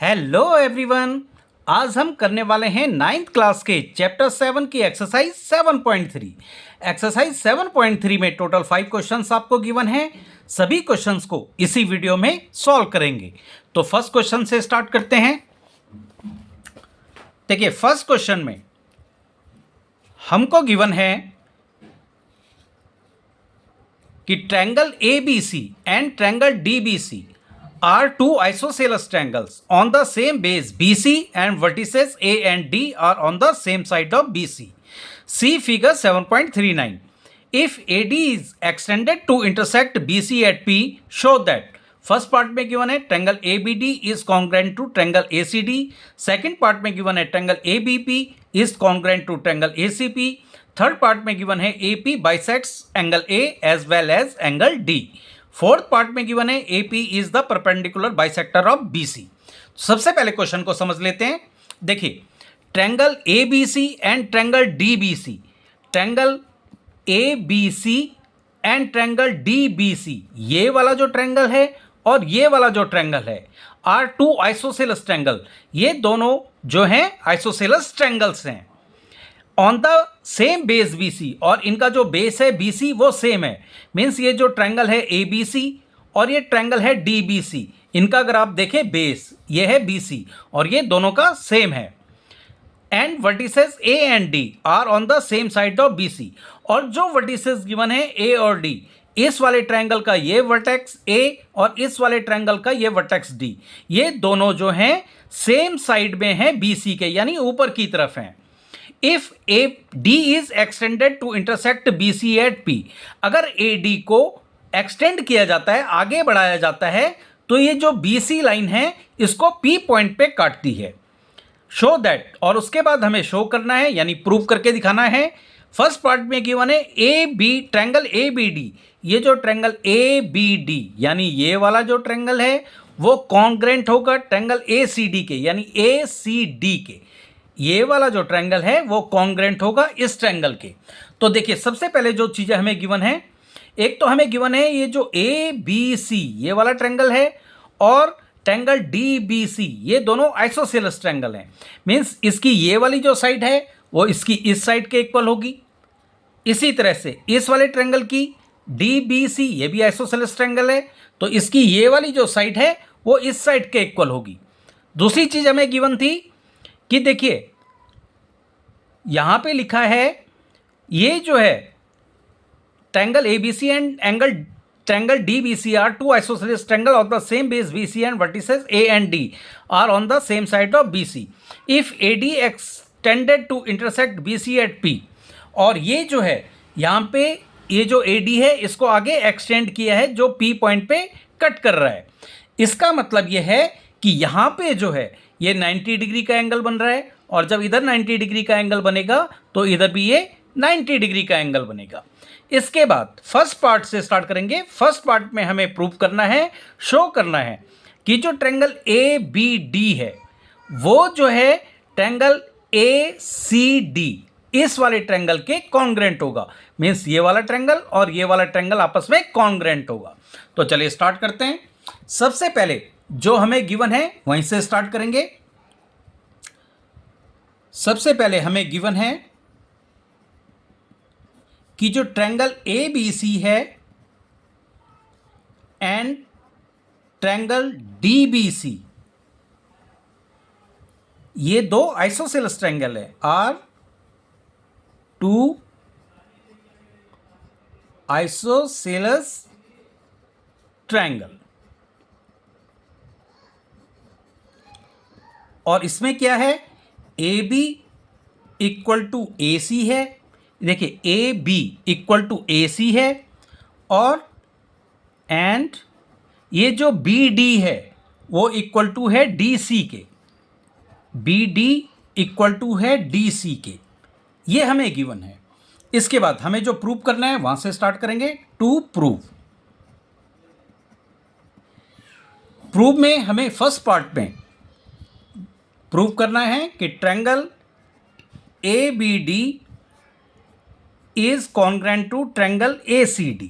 Hello everyone. आज हम करने वाले हैं नाइन्थ क्लास के चैप्टर 7 की एक्सरसाइज 7.3। एक्सरसाइज 7.3 में टोटल 5 क्वेश्चंस आपको गिवन हैं। सभी क्वेश्चंस को इसी वीडियो में सॉल्व करेंगे। तो फर्स्ट क्वेश्चन से स्टार्ट करते हैं। देखिए, फर्स्ट क्वेश्चन में हमको गिवन है कि triangle ABC and triangle DBC are two isosceles triangles on the same base BC and vertices A and D are on the same side of BC. See figure 7.39. If AD is extended to intersect BC at P, show that first part में given है triangle ABD is congruent to triangle ACD। Second part में given है triangle ABP is congruent to triangle ACP। Third part में given है AP bisects angle A as well as angle D। Fourth part में given है AP is the perpendicular bisector of BC। सबसे पहले question को समझ लेते हैं। देखिए, triangle ABC and triangle DBC, triangle ABC and triangle DBC, ये वाला जो ट्रायंगल है और ये वाला जो ट्रायंगल है आर टू आइसोसेलस ट्रायंगल। ये दोनों जो हैं आइसोसेलस ट्रायंगल्स हैं on the same base BC, और इनका जो बेस है BC वो सेम है। मीन्स ये जो ट्रायंगल है ABC और ये ट्रायंगल है DBC, इनका अगर आप देखें बेस ये है BC और ये दोनों का सेम है। And vertices A and D are on the same side of BC, और जो वर्टिसेस गिवन है A और D, इस वाले ट्रायंगल का ये वर्टेक्स A और इस वाले ट्रायंगल का ये वर्टेक्स D, ये दोनों जो हैं सेम साइड में हैं BC के, यानी ऊपर की तरफ हैं। If AD is extended to intersect BC at P, अगर AD को एक्सटेंड किया जाता है, आगे बढ़ाया जाता है, तो ये जो BC लाइन है इसको P पॉइंट पे काटती है। शो दैट, और उसके बाद हमें शो करना है यानी प्रूव करके दिखाना है। फर्स्ट पार्ट में गिवन है AB ट्रायंगल ABD, ये जो ट्रायंगल ABD यानी ये वाला जो ट्रायंगल है वो कॉन्ग्रेंट होगा ट्रायंगल ACD के, यानी ACD के। ये वाला जो ट्रायंगल है वो कॉन्ग्रेंट होगा इस ट्रायंगल के। तो देखिए, सबसे पहले जो चीज़ें हमें गिवन है, एक तो हमें गिवन है ये जो ABC ये वाला ट्रायंगल है और ट्रायंगल DBC, ये दोनों आइसोसेलस ट्रायंगल हैं। मीन्स इसकी ये वाली जो साइड है वो इसकी इस साइड के इक्वल होगी। इसी तरह से इस वाले ट्रायंगल की DBC, ये भी आइसोसेलस ट्रायंगल है, तो इसकी ये वाली जो साइड है वो इस साइड के इक्वल होगी। दूसरी चीज़ हमें गिवन थी कि देखिए यहाँ पे लिखा है ये जो है triangle ABC and triangle DBC are two isosceles triangle of the same base BC and vertices A and D are on the same side of BC। If AD extended to intersect BC at P, और ये जो है यहाँ पे ये जो AD है इसको आगे एक्सटेंड किया है जो P पॉइंट पे कट कर रहा है। इसका मतलब ये है कि यहाँ पे जो है ये 90 डिग्री का एंगल बन रहा है, और जब इधर 90 डिग्री का एंगल बनेगा तो इधर भी ये 90 डिग्री का एंगल बनेगा। इसके बाद फर्स्ट पार्ट से स्टार्ट करेंगे। फर्स्ट पार्ट में हमें प्रूव करना है, शो करना है कि जो ट्रायंगल ABD है वो जो है ट्रायंगल ACD इस वाले ट्रायंगल के कॉन्ग्रेंट होगा। मीन्स ये वाला ट्रायंगल और ये वाला ट्रायंगल आपस में कॉन्ग्रेंट होगा। तो चलिए स्टार्ट करते हैं। सबसे पहले जो हमें गिवन है वहीं से स्टार्ट करेंगे। सबसे पहले हमें गिवन है कि जो ट्रायंगल ABC है एंड ट्रायंगल DBC, ये दो आइसोसेलस ट्रायंगल है, आर टू आइसोसेलस ट्रायंगल, और इसमें क्या है AB इक्वल टू AC है। देखिए AB इक्वल टू AC है, और एंड ये जो BD है वो इक्वल टू है DC के, BD इक्वल टू है DC के। ये हमें गिवन है। इसके बाद हमें जो प्रूव करना है वहां से स्टार्ट करेंगे। टू प्रूव में हमें फर्स्ट पार्ट में प्रूव करना है कि triangle ABD is congruent to triangle ACD।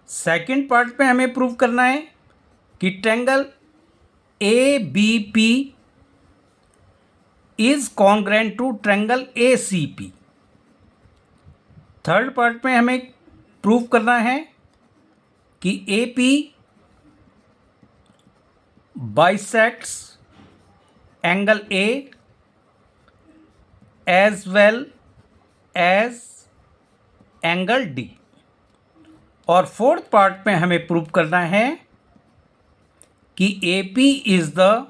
Second part में हमें प्रूव करना है कि triangle A B P is congruent to triangle A C P. Third part में हमें प्रूव करना है कि A P bisects angle A as well as angle D. और फोर्थ पार्ट में हमें प्रूव करना है कि A P is the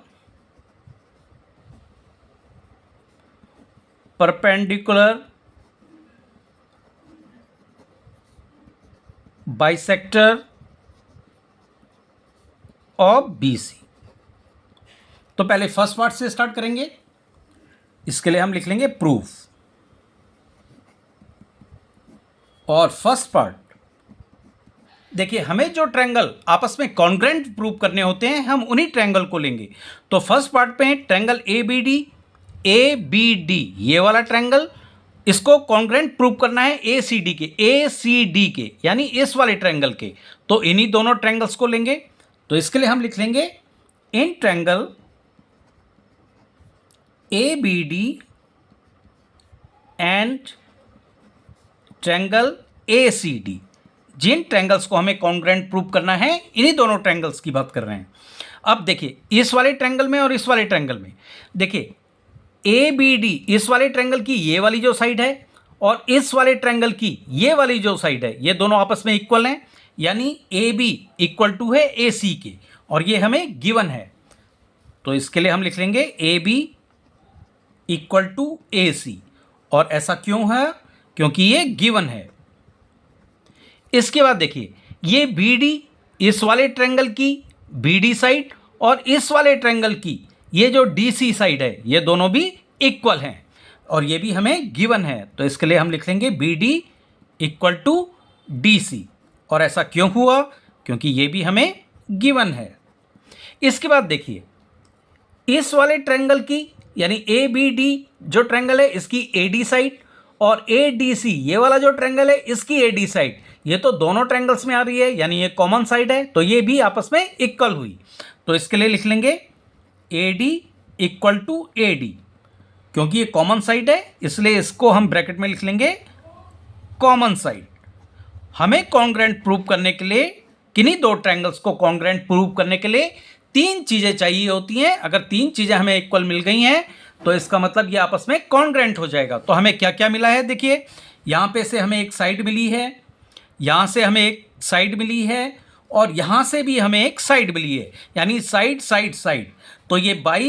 perpendicular bisector of B C. तो पहले फर्स्ट पार्ट से स्टार्ट करेंगे। इसके लिए हम लिख लेंगे प्रूफ। और फर्स्ट पार्ट देखिए, हमें जो ट्रायंगल आपस में कॉन्ग्रेंट प्रूव करने होते हैं हम उन्हीं ट्रायंगल को लेंगे। तो फर्स्ट पार्ट पे ट्रायंगल ए बी डी ये वाला ट्रायंगल, इसको कॉन्ग्रेंट प्रूव करना है ए सी डी के यानी इस वाले ट्रायंगल के। तो इन्हीं दोनों ट्रायंगल्स को लेंगे। तो इसके लिए हम लिख लेंगे in triangle A B D and triangle A C D. जिन ट्रायंगल्स को हमें कॉन्ग्रेंट प्रूव करना है इन्हीं दोनों ट्रायंगल्स की बात कर रहे हैं। अब देखिए, इस वाले ट्रायंगल में और इस वाले ट्रायंगल में देखिए, ए बी डी इस वाले ट्रायंगल की ये वाली जो साइड है और इस वाले ट्रायंगल की ये वाली जो साइड है, ये दोनों आपस में इक्वल हैं। यानी ए बी इक्वल टू है ए सी के, और ये हमें गिवन है। तो इसके लिए हम लिख लेंगे ए बी इक्वल टू ए सी। और ऐसा क्यों है? क्योंकि ये गिवन है। इसके बाद देखिए, ये बी डी इस वाले ट्रायंगल की बी डी साइड और इस वाले ट्रायंगल की ये जो डी सी साइड है, ये दोनों भी इक्वल हैं और ये भी हमें गिवन है। तो इसके लिए हम लिख लेंगे B D equal to D C. और ऐसा क्यों हुआ? क्योंकि ये भी हमें गिवन है। इसके बाद देखिए, इस वाले ट्रायंगल की यानी ए बी डी जो ट्रायंगल है इसकी ए डी साइड और ए डी सी ये वाला जो ट्रायंगल है इसकी ए डी साइड, ये तो दोनों ट्रायंगल्स में आ रही है यानी ये कॉमन साइड है, तो ये भी आपस में इक्वल हुई। तो इसके लिए लिख लेंगे A D equal to A D. क्योंकि ये कॉमन साइड है इसलिए इसको हम ब्रैकेट में लिख लेंगे कॉमन साइड। हमें कॉन्ग्रेंट प्रूव करने के लिए, किन्हीं दो ट्रायंगल्स को कॉन्ग्रेंट प्रूव करने के लिए तीन चीज़ें चाहिए होती हैं। अगर तीन चीज़ें हमें इक्वल मिल गई हैं तो इसका मतलब ये आपस में कॉन्ग्रेंट हो जाएगा। तो हमें क्या क्या मिला है देखिए, यहाँ पे से हमें एक साइड मिली है, यहाँ से हमें एक साइड मिली है और यहाँ से भी हमें एक साइड मिली है, यानी साइड साइड साइड। तो ये by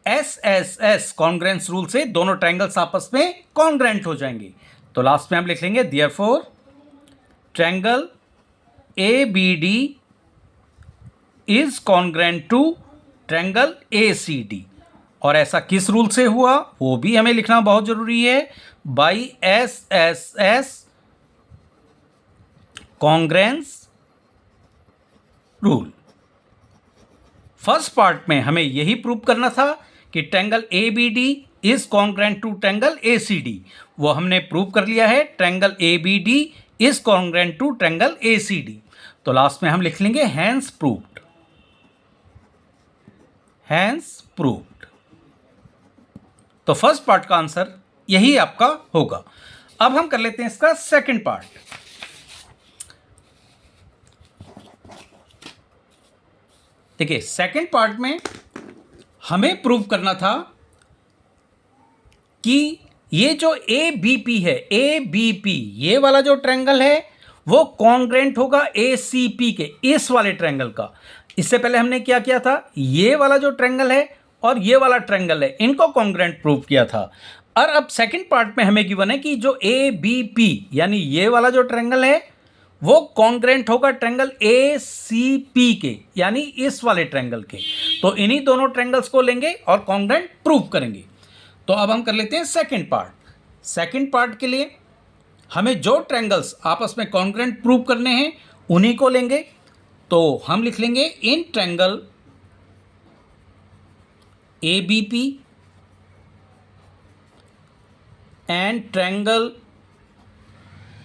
S S S congruence rule से दोनों ट्रायंगल्स आपस में कॉन्ग्रेंट हो जाएंगे। तो लास्ट में हम लिख लेंगे therefore triangle A B D is congruent to triangle A C D. और ऐसा किस रूल से हुआ वो भी हमें लिखना बहुत जरूरी है, by S S S congruence rule. First part में हमें यही प्रूव करना था कि triangle A B D is congruent to triangle A C D, वो हमने प्रूव कर लिया है। Triangle A B D is congruent to triangle A C D. तो लास्ट में हम लिख लेंगे हैंस प्रूव्ड, हैंस प्रूव्ड। तो फर्स्ट पार्ट का आंसर यही आपका होगा। अब हम कर लेते हैं इसका सेकंड पार्ट। देखिए, सेकंड पार्ट में हमें प्रूव करना था कि ये जो ए बी पी है, ए बी पी ये वाला जो ट्रायंगल है वो कॉन्ग्रेंट होगा ए सी पी के, इस वाले ट्रायंगल का। इससे पहले हमने क्या किया था, ये वाला जो ट्रायंगल है और ये वाला ट्रायंगल है इनको कॉन्ग्रेंट प्रूव किया था। और अब सेकंड पार्ट में हमें गिवन है कि जो ए बी पी यानी ये वाला जो ट्रायंगल है वो कॉन्ग्रेंट होगा ट्रायंगल ए सी पी के, यानी इस वाले ट्रायंगल के। तो इन्हीं दोनों ट्रायंगल्स को लेंगे और कॉन्ग्रेंट प्रूव करेंगे। तो अब हम कर लेते हैं सेकंड पार्ट। सेकंड पार्ट के लिए हमें जो ट्रायंगल्स आपस में कॉन्ग्रेंट प्रूव करने हैं उन्हीं को लेंगे। तो हम लिख लेंगे in triangle A B P and triangle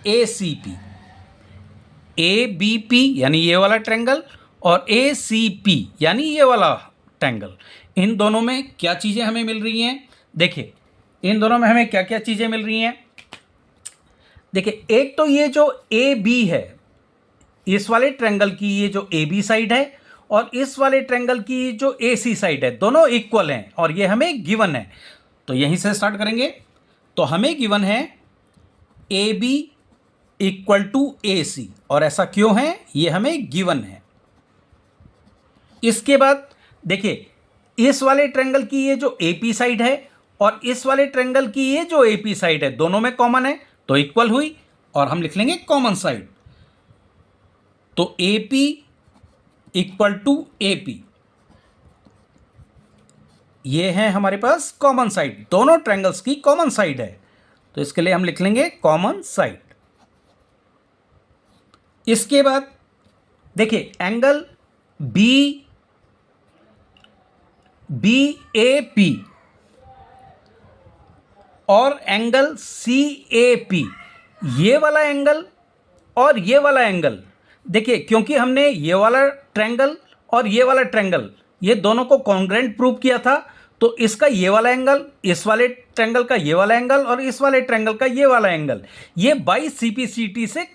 A C P. A B P यानी ये वाला ट्रायंगल और ए सी पी यानी ये वाला रेक्टेंगल। इन दोनों में क्या चीज़ें हमें मिल रही हैं? देखिए इन दोनों में हमें क्या क्या चीज़ें मिल रही हैं। देखिए एक तो ये जो ए बी है, इस वाले ट्रायंगल की ये जो ए बी साइड है और इस वाले ट्रायंगल की जो ए सी साइड है, दोनों इक्वल हैं और ये हमें गिवन है। तो यहीं से स्टार्ट करेंगे। तो हमें गिवन है ए बी इक्वल टू ए सी, और ऐसा क्यों है? ये हमें गिवन है। इसके बाद देखिए इस वाले ट्रायंगल की ये जो ए पी साइड है और इस वाले ट्रायंगल की ये जो ए पी साइड है, दोनों में कॉमन है तो इक्वल हुई, और हम लिख लेंगे कॉमन साइड। तो A P equal to A P, ये है हमारे पास कॉमन साइड, दोनों ट्रायंगल्स की कॉमन साइड है, तो इसके लिए हम लिख लेंगे कॉमन साइड। इसके बाद देखिए एंगल बी ए पी और एंगल सी ए पी, ये वाला एंगल और ये वाला एंगल, देखिए क्योंकि हमने ये वाला ट्रायंगल और ये वाला ट्रायंगल ये दोनों को कॉन्ग्रुएंट प्रूव किया था, तो इसका ये वाला एंगल, इस वाले ट्रायंगल का ये वाला एंगल और इस वाले ट्रायंगल का ये वाला एंगल, ये बाई CPCT से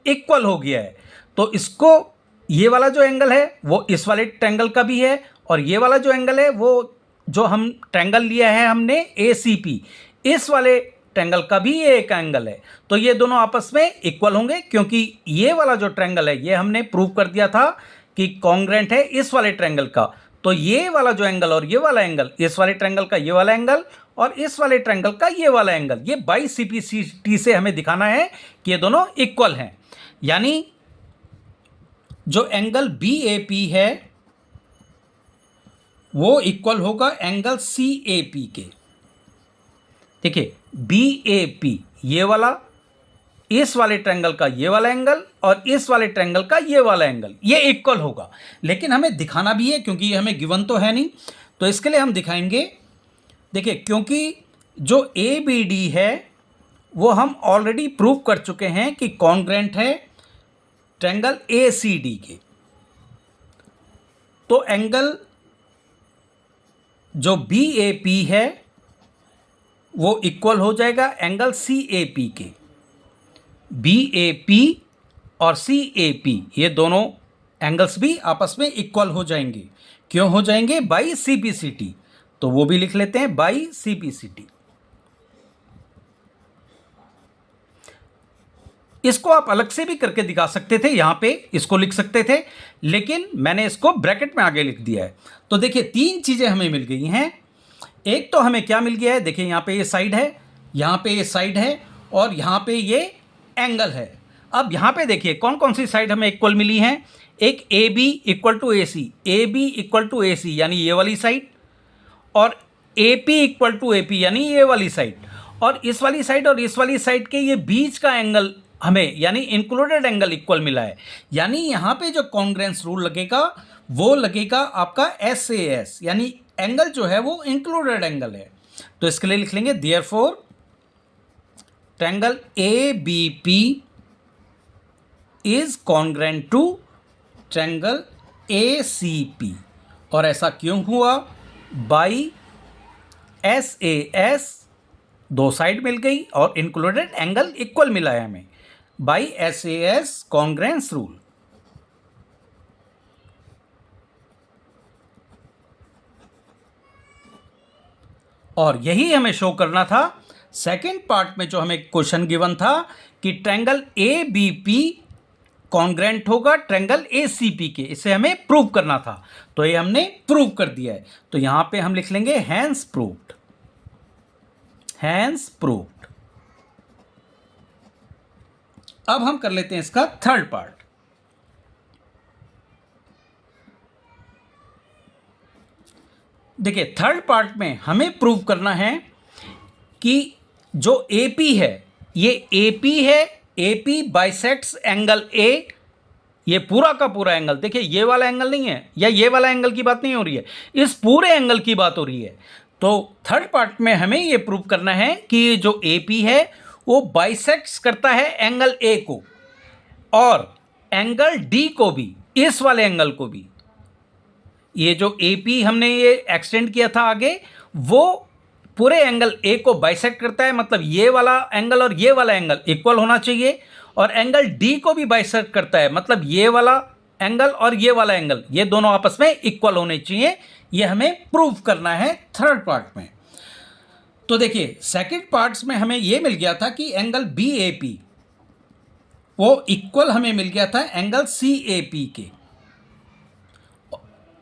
इक्वल हो गया है। तो इसको ये वाला जो एंगल है वो इस वाले ट्रायंगल का भी है, और ये वाला जो एंगल है वो जो हम ट्रायंगल लिया है हमने ACP, इस वाले ट्रायंगल का भी ये एक एंगल है। तो ये दोनों आपस में इक्वल होंगे, क्योंकि ये वाला जो ट्रायंगल है ये हमने प्रूव कर दिया था कि कॉन्ग्रुएंट है इस वाले ट्रायंगल का। तो ये वाला जो एंगल और ये वाला एंगल, इस वाले ट्रायंगल का ये वाला एंगल और इस वाले ट्रायंगल का ये वाला एंगल, ये बाई CPCT से हमें दिखाना है कि ये दोनों इक्वल हैं। यानी जो एंगल BAP है वो इक्वल होगा एंगल CAP के। देखिए BAP ये वाला, इस वाले ट्रायंगल का ये वाला एंगल और इस वाले ट्रायंगल का ये वाला एंगल, ये इक्वल होगा। लेकिन हमें दिखाना भी है क्योंकि ये हमें गिवन तो है नहीं, तो इसके लिए हम दिखाएंगे। देखिए क्योंकि जो ABD है वो हम ऑलरेडी प्रूव कर चुके हैं कि कॉन्ग्रुएंट है ट्रायंगल ACD के, तो एंगल जो BAP है वो इक्वल हो जाएगा एंगल CAP के। BAP और CAP ये दोनों एंगल्स भी आपस में इक्वल हो जाएंगे। क्यों हो जाएंगे? बाई CPCT, तो वो भी लिख लेते हैं बाई CPCT। इसको आप अलग से भी करके दिखा सकते थे, यहां पे इसको लिख सकते थे, लेकिन मैंने इसको ब्रैकेट में आगे लिख दिया है। तो देखिए तीन चीजें हमें मिल गई हैं। एक तो हमें क्या मिल गया है? देखिए यहां पे ये साइड है, यहां पे ये साइड है और यहां पे ये एंगल है। अब यहां पे देखिए कौन कौन सी साइड हमें इक्वल मिली हैं। एक AB equal to AC, AB equal to AC यानी ये वाली साइड, और AP इक्वल टू AP यानी ये वाली साइड, और इस वाली साइड और इस वाली साइड के ये बीच का एंगल हमें यानी इंक्लूडेड एंगल इक्वल मिला है। यानी यहाँ पे जो कॉन्ग्रुएंस रूल लगेगा वो लगेगा आपका SAS, यानी एंगल जो है वो इंक्लूडेड एंगल है। तो इसके लिए लिख लेंगे therefore triangle ABP is congruent to triangle ACP, और ऐसा क्यों हुआ? बाई SAS, दो साइड मिल गई और इंक्लूडेड एंगल इक्वल मिला है हमें, बाई SAS कॉन्ग्रुएंस रूल। और यही हमें शो करना था सेकेंड पार्ट में, जो हमें क्वेश्चन गिवन था कि ट्रायंगल ABP कॉन्ग्रुएंट होगा ट्रायंगल ACP के, इसे हमें प्रूव करना था। तो ये हमने प्रूव कर दिया है। तो यहां पे हम लिख लेंगे हैंस प्रूव्ड, हैंस प्रूव्ड। अब हम कर लेते हैं इसका थर्ड पार्ट। देखिए थर्ड पार्ट में हमें प्रूव करना है कि जो AP है ये AP है, AP बाइसेक्ट्स एंगल A, ये पूरा का पूरा एंगल, देखिए ये वाला एंगल नहीं है या ये वाला एंगल की बात नहीं हो रही है, इस पूरे एंगल की बात हो रही है। तो थर्ड पार्ट में हमें ये प्रूव करना है कि जो AP है वो बाइसेक्ट्स करता है एंगल A को और एंगल D को भी, इस वाले एंगल को भी। ये जो ए पी हमने ये एक्सटेंड किया था आगे, वो पूरे एंगल ए को बाइसेक्ट करता है, मतलब ये वाला एंगल और ये वाला एंगल इक्वल होना चाहिए, और एंगल डी को भी बाइसेक्ट करता है, मतलब ये वाला एंगल और ये वाला एंगल ये दोनों आपस में इक्वल होने चाहिए। ये हमें प्रूव करना है थर्ड पार्ट में। तो देखिए सेकंड पार्ट्स में हमें ये मिल गया था कि एंगल बी ए पी वो इक्वल हमें मिल गया था एंगल सी ए पी के।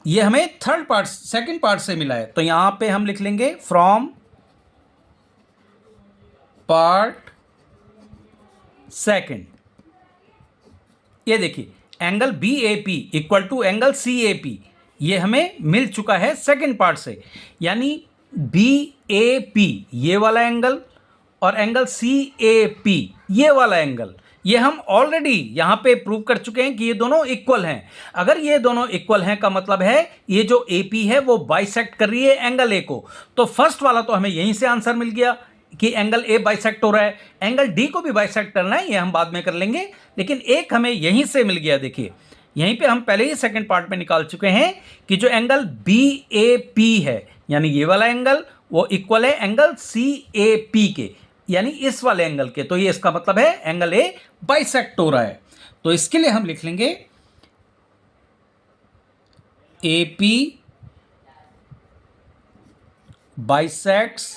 ये हमें थर्ड पार्ट सेकंड पार्ट से मिला है। तो यहां पे हम लिख लेंगे फ्रॉम पार्ट सेकंड। ये देखिए angle B A P equal to angle C A P, ये हमें मिल चुका है सेकंड पार्ट से। यानी बी ए पी ये वाला एंगल और एंगल सी ए पी ये वाला एंगल, ये हम ऑलरेडी यहाँ पे प्रूव कर चुके हैं कि ये दोनों इक्वल हैं। अगर ये दोनों इक्वल हैं का मतलब है ये जो ए पी है वो बाइसेक्ट कर रही है एंगल ए को। तो फर्स्ट वाला तो हमें यहीं से आंसर मिल गया कि एंगल ए बाइसेक्ट हो रहा है। एंगल डी को भी बाइसेक्ट करना है, ये हम बाद में कर लेंगे, लेकिन एक हमें यहीं से मिल गया। देखिए यहीं पे हम पहले ही सेकंड पार्ट में निकाल चुके हैं कि जो एंगल बी ए पी है यानी ये वाला एंगल वो इक्वल है एंगल सी ए पी के, यानी इस वाले एंगल के। तो ये इसका मतलब है एंगल ए बाइसेक्ट हो रहा है। तो इसके लिए हम लिख लेंगे ए पी बाइसेक्ट्स,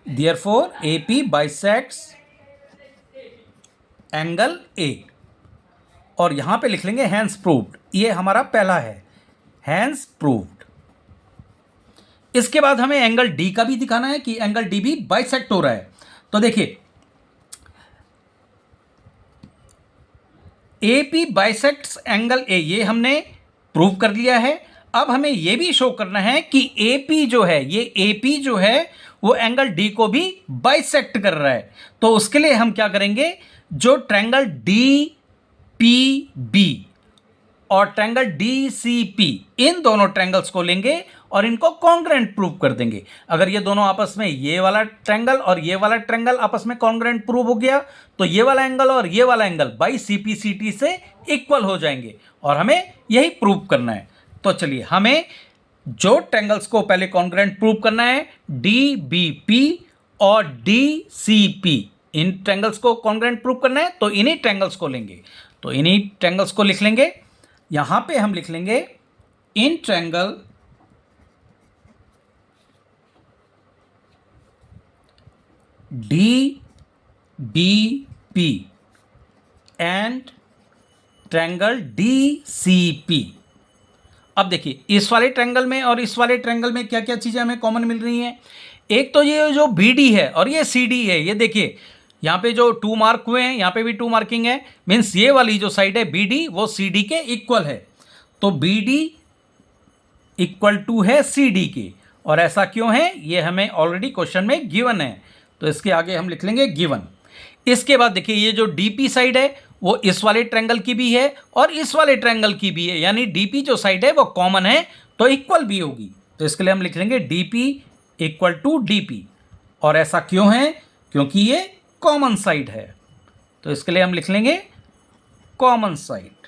देयरफॉर ए पी बाइसेक्ट्स एंगल ए, और यहां पे लिख लेंगे हैंस प्रूव्ड। ये हमारा पहला है हैंस प्रूव्ड। इसके बाद हमें एंगल डी का भी दिखाना है कि एंगल डी भी बाइसेक्ट हो रहा है। तो देखिए ए पी बाइसेक्ट्स एंगल ए, ये हमने प्रूव कर लिया है। अब हमें यह भी शो करना है कि ए पी जो है, ये ए पी जो है वो एंगल डी को भी बाइसेक्ट कर रहा है। तो उसके लिए हम क्या करेंगे, जो ट्रायंगल डी पी बी और ट्रायंगल डी सी पी, इन दोनों ट्रायंगल्स को लेंगे और इनको कॉन्ग्रुएंट प्रूव कर देंगे। अगर ये दोनों आपस में, ये वाला ट्रायंगल और ये वाला ट्रायंगल आपस में कॉन्ग्रुएंट प्रूव हो गया तो ये वाला एंगल और ये वाला angle by C P C T से इक्वल हो जाएंगे, और हमें यही प्रूव करना है। तो चलिए हमें जो ट्रायंगल्स को पहले कॉन्ग्रुएंट प्रूव करना है, डी बी पी और डी सी पी, इन ट्रायंगल्स को कॉन्ग्रुएंट प्रूव करना है। तो इन्हीं ट्रायंगल्स को लेंगे, तो इन्हीं ट्रायंगल्स को लिख लेंगे। यहां पे हम लिख लेंगे in triangle D B P and triangle D C P. अब देखिए इस वाले ट्रायंगल में और इस वाले ट्रायंगल में क्या क्या चीज़ें हमें कॉमन मिल रही हैं। एक तो ये जो बी डी है और ये सी डी है, ये देखिए यहाँ पे जो 2 मार्क हुए हैं, यहाँ पे भी 2 मार्किंग है, मीन्स ये वाली जो साइड है बी डी वो सी डी के इक्वल है। तो बी डी इक्वल टू है सी डी के, और ऐसा क्यों है ये हमें ऑलरेडी क्वेश्चन में गिवन है, तो इसके आगे हम लिख लेंगे गिवन। इसके बाद देखिए ये जो डी पी साइड है वो इस वाले ट्रायंगल की भी है और इस वाले ट्रायंगल की भी है, यानी डी पी जो साइड है वो कॉमन है तो इक्वल भी होगी। तो इसके लिए हम लिख लेंगे D P equal to D P, और ऐसा क्यों है, क्योंकि ये कॉमन साइड है। तो इसके लिए हम लिख लेंगे कॉमन साइड।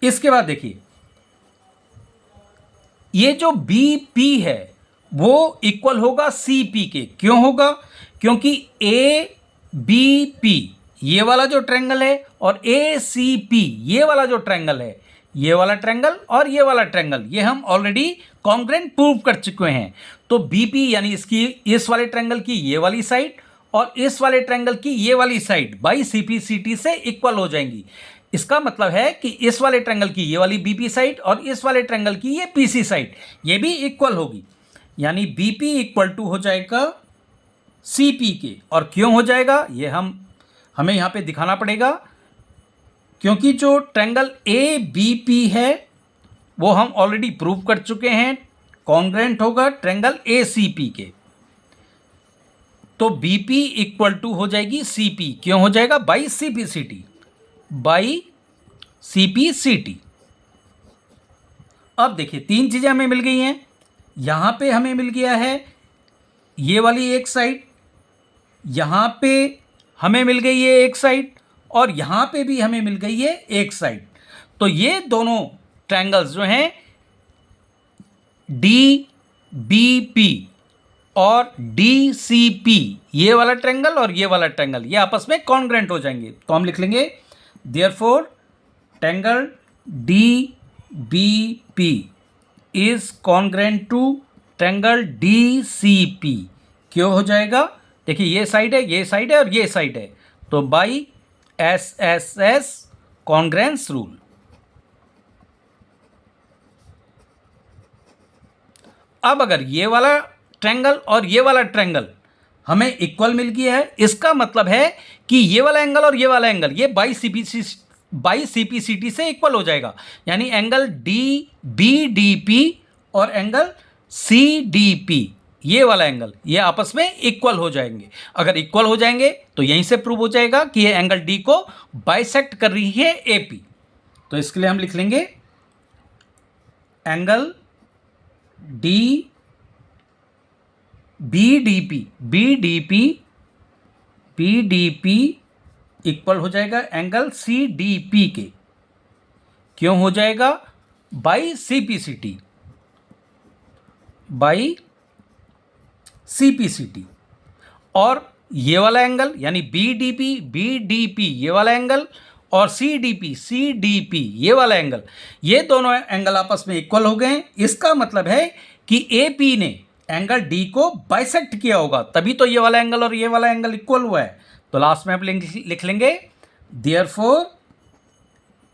इसके बाद देखिए ये जो बी पी है वो इक्वल होगा सी पी के। क्यों होगा, क्योंकि ए बी पी ये वाला जो ट्रायंगल है और ए सी पी ये वाला जो ट्रायंगल है, ये वाला ट्रायंगल और ये वाला ट्रायंगल, ये हम ऑलरेडी कॉन्ग्रुएंट प्रूव कर चुके हैं। तो बी पी यानी इसकी इस वाले ट्रायंगल की ये वाली साइड और इस वाले ट्रायंगल की ये वाली side by C P C T से इक्वल हो जाएंगी। इसका मतलब है कि इस वाले ट्रायंगल की ये वाली बी पी साइड और इस वाले ट्रायंगल की ये पी सी साइड ये भी इक्वल होगी, यानी बी पी इक्वल टू हो जाएगा सी पी के। और क्यों हो जाएगा ये हमें यहाँ पे दिखाना पड़ेगा, क्योंकि जो ट्रायंगल ए बी पी है वो हम ऑलरेडी प्रूव कर चुके हैं कॉन्ग्रुएंट होगा ट्रायंगल ए सी पी के। तो बी पी इक्वल टू हो जाएगी सी पी, क्यों हो जाएगा, by C P C T, by C P C T. अब देखिए 3 चीज़ें हमें मिल गई हैं। यहाँ पे हमें मिल गया है ये वाली एक साइड, यहाँ पे हमें मिल गई है एक साइड, और यहाँ पे भी हमें मिल गई है एक साइड। तो ये दोनों ट्रायंगल्स जो हैं डी बी पी और डी सी पी, ये वाला ट्रायंगल और ये वाला ट्रायंगल ये आपस में कॉन्ग्रेंट हो जाएंगे। तो हम लिख लेंगे therefore triangle D B P is congruent to triangle D C P. क्यों हो जाएगा? देखिए ये साइड है, ये साइड है और ये साइड है, तो by S S S congruence rule. अब अगर ये वाला ट्रायंगल और ये वाला ट्रायंगल हमें इक्वल मिल गया है, इसका मतलब है कि ये वाला एंगल और ये वाला एंगल ये बाई सीपीसीटी से इक्वल हो जाएगा। यानी angle D B D P और एंगल सी डी पी, ये वाला एंगल ये आपस में इक्वल हो जाएंगे। अगर इक्वल हो जाएंगे तो यहीं से प्रूव हो जाएगा कि ये एंगल डी को बाइसेक्ट कर रही है एपी। तो इसके लिए हम लिख लेंगे angle D B D P equal हो जाएगा एंगल सी डी पी के। क्यों हो जाएगा? By CPCT. और ये वाला एंगल यानी बी डी पी ये वाला एंगल और सी डी पी ये वाला एंगल, ये दोनों एंगल आपस में इक्वल हो गए। इसका मतलब है कि ए पी ने एंगल डी को बाइसेक्ट किया होगा, तभी तो ये वाला एंगल और ये वाला एंगल इक्वल हुआ है। तो लास्ट में आप लिख लेंगे देयरफॉर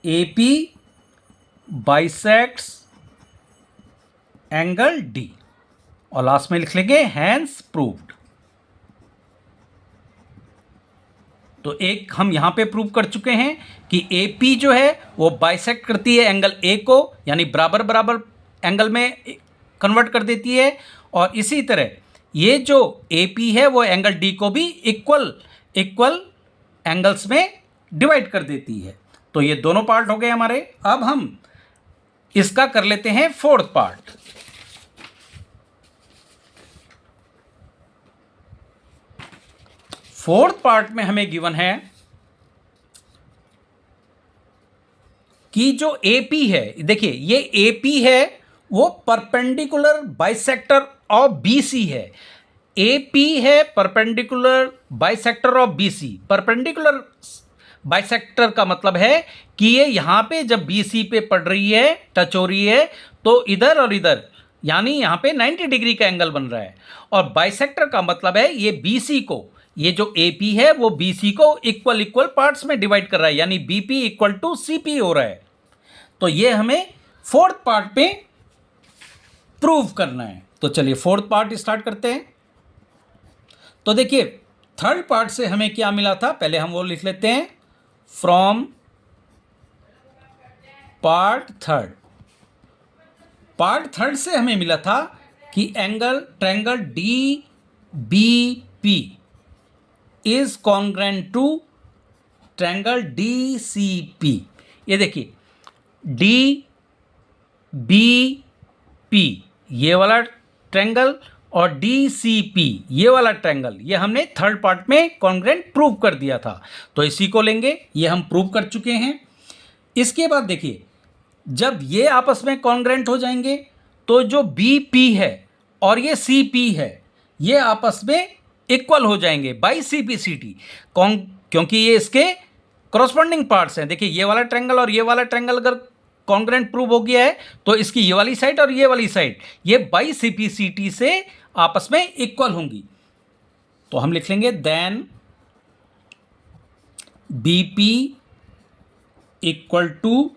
ए पी बाइसेक्ट्स एंगल डी, और लास्ट में लिख लेंगे हैंस प्रूव्ड। तो एक हम यहां पे प्रूव कर चुके हैं कि ए पी जो है वो बाइसेक्ट करती है एंगल ए को, यानी बराबर बराबर एंगल में कन्वर्ट कर देती है। और इसी तरह ये जो ए पी है वो एंगल डी को भी इक्वल एंगल्स में डिवाइड कर देती है। तो ये दोनों पार्ट हो गए हमारे। अब हम इसका कर लेते हैं फोर्थ पार्ट। फोर्थ पार्ट में हमें गिवन है कि जो एपी है, देखिए ये एपी है वो परपेंडिकुलर बाइसेक्टर ऑफ बीसी है। एपी है perpendicular bisector of BC. Perpendicular bisector का मतलब है कि ये यहाँ पे जब बीसी पे पड़ रही है, टच हो रही है, तो इधर और इधर यानी यहाँ पे 90 डिग्री का एंगल बन रहा है। और बाइसेक्टर का मतलब है ये बीसी को, ये जो एपी है वो बीसी को इक्वल पार्ट्स में डिवाइड कर रहा है, यानी बीपी इक्वल टू सीपी हो रहा है। तो ये हमें फोर्थ पार्ट पे प्रूव करना है। तो चलिए फोर्थ पार्ट स्टार्ट करते हैं। तो देखिए थर्ड पार्ट से हमें क्या मिला था, पहले हम वो लिख लेते हैं। फ्रॉम पार्ट थर्ड से हमें मिला था कि triangle D B P is congruent to triangle D C P. ये देखिए डी बी पी ये वाला ट्रायंगल और डी सी पी ये वाला ट्रायंगल ये हमने थर्ड पार्ट में कॉन्ग्रेंट प्रूव कर दिया था। तो इसी को लेंगे, ये हम प्रूव कर चुके हैं। इसके बाद देखिए जब ये आपस में कॉन्ग्रेंट हो जाएंगे तो जो बी पी है और ये सी पी है ये आपस में इक्वल हो जाएंगे by C P C T, क्योंकि ये इसके करस्पॉन्डिंग पार्ट्स हैं। देखिए ये वाला ट्रायंगल और ये वाला ट्रायंगल अगर कॉन्ग्रेंट प्रूव हो गया है तो इसकी ये वाली साइड और ये वाली साइड ये by C P C T से आपस में इक्वल होंगी। तो हम लिख लेंगे then B P equal to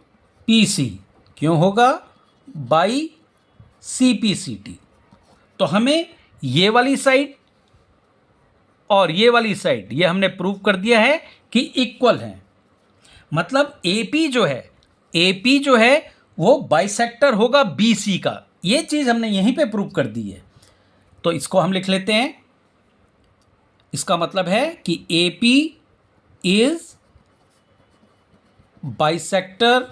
P C. क्यों होगा? By C P C T. तो हमें ये वाली साइड और ये वाली साइड ये हमने प्रूव कर दिया है कि इक्वल हैं। मतलब एपी जो है वो बाइसेक्टर होगा बीसी का। ये चीज़ हमने यहीं पे प्रूव कर दी है। तो इसको हम लिख लेते हैं। इसका मतलब है कि AP is bisector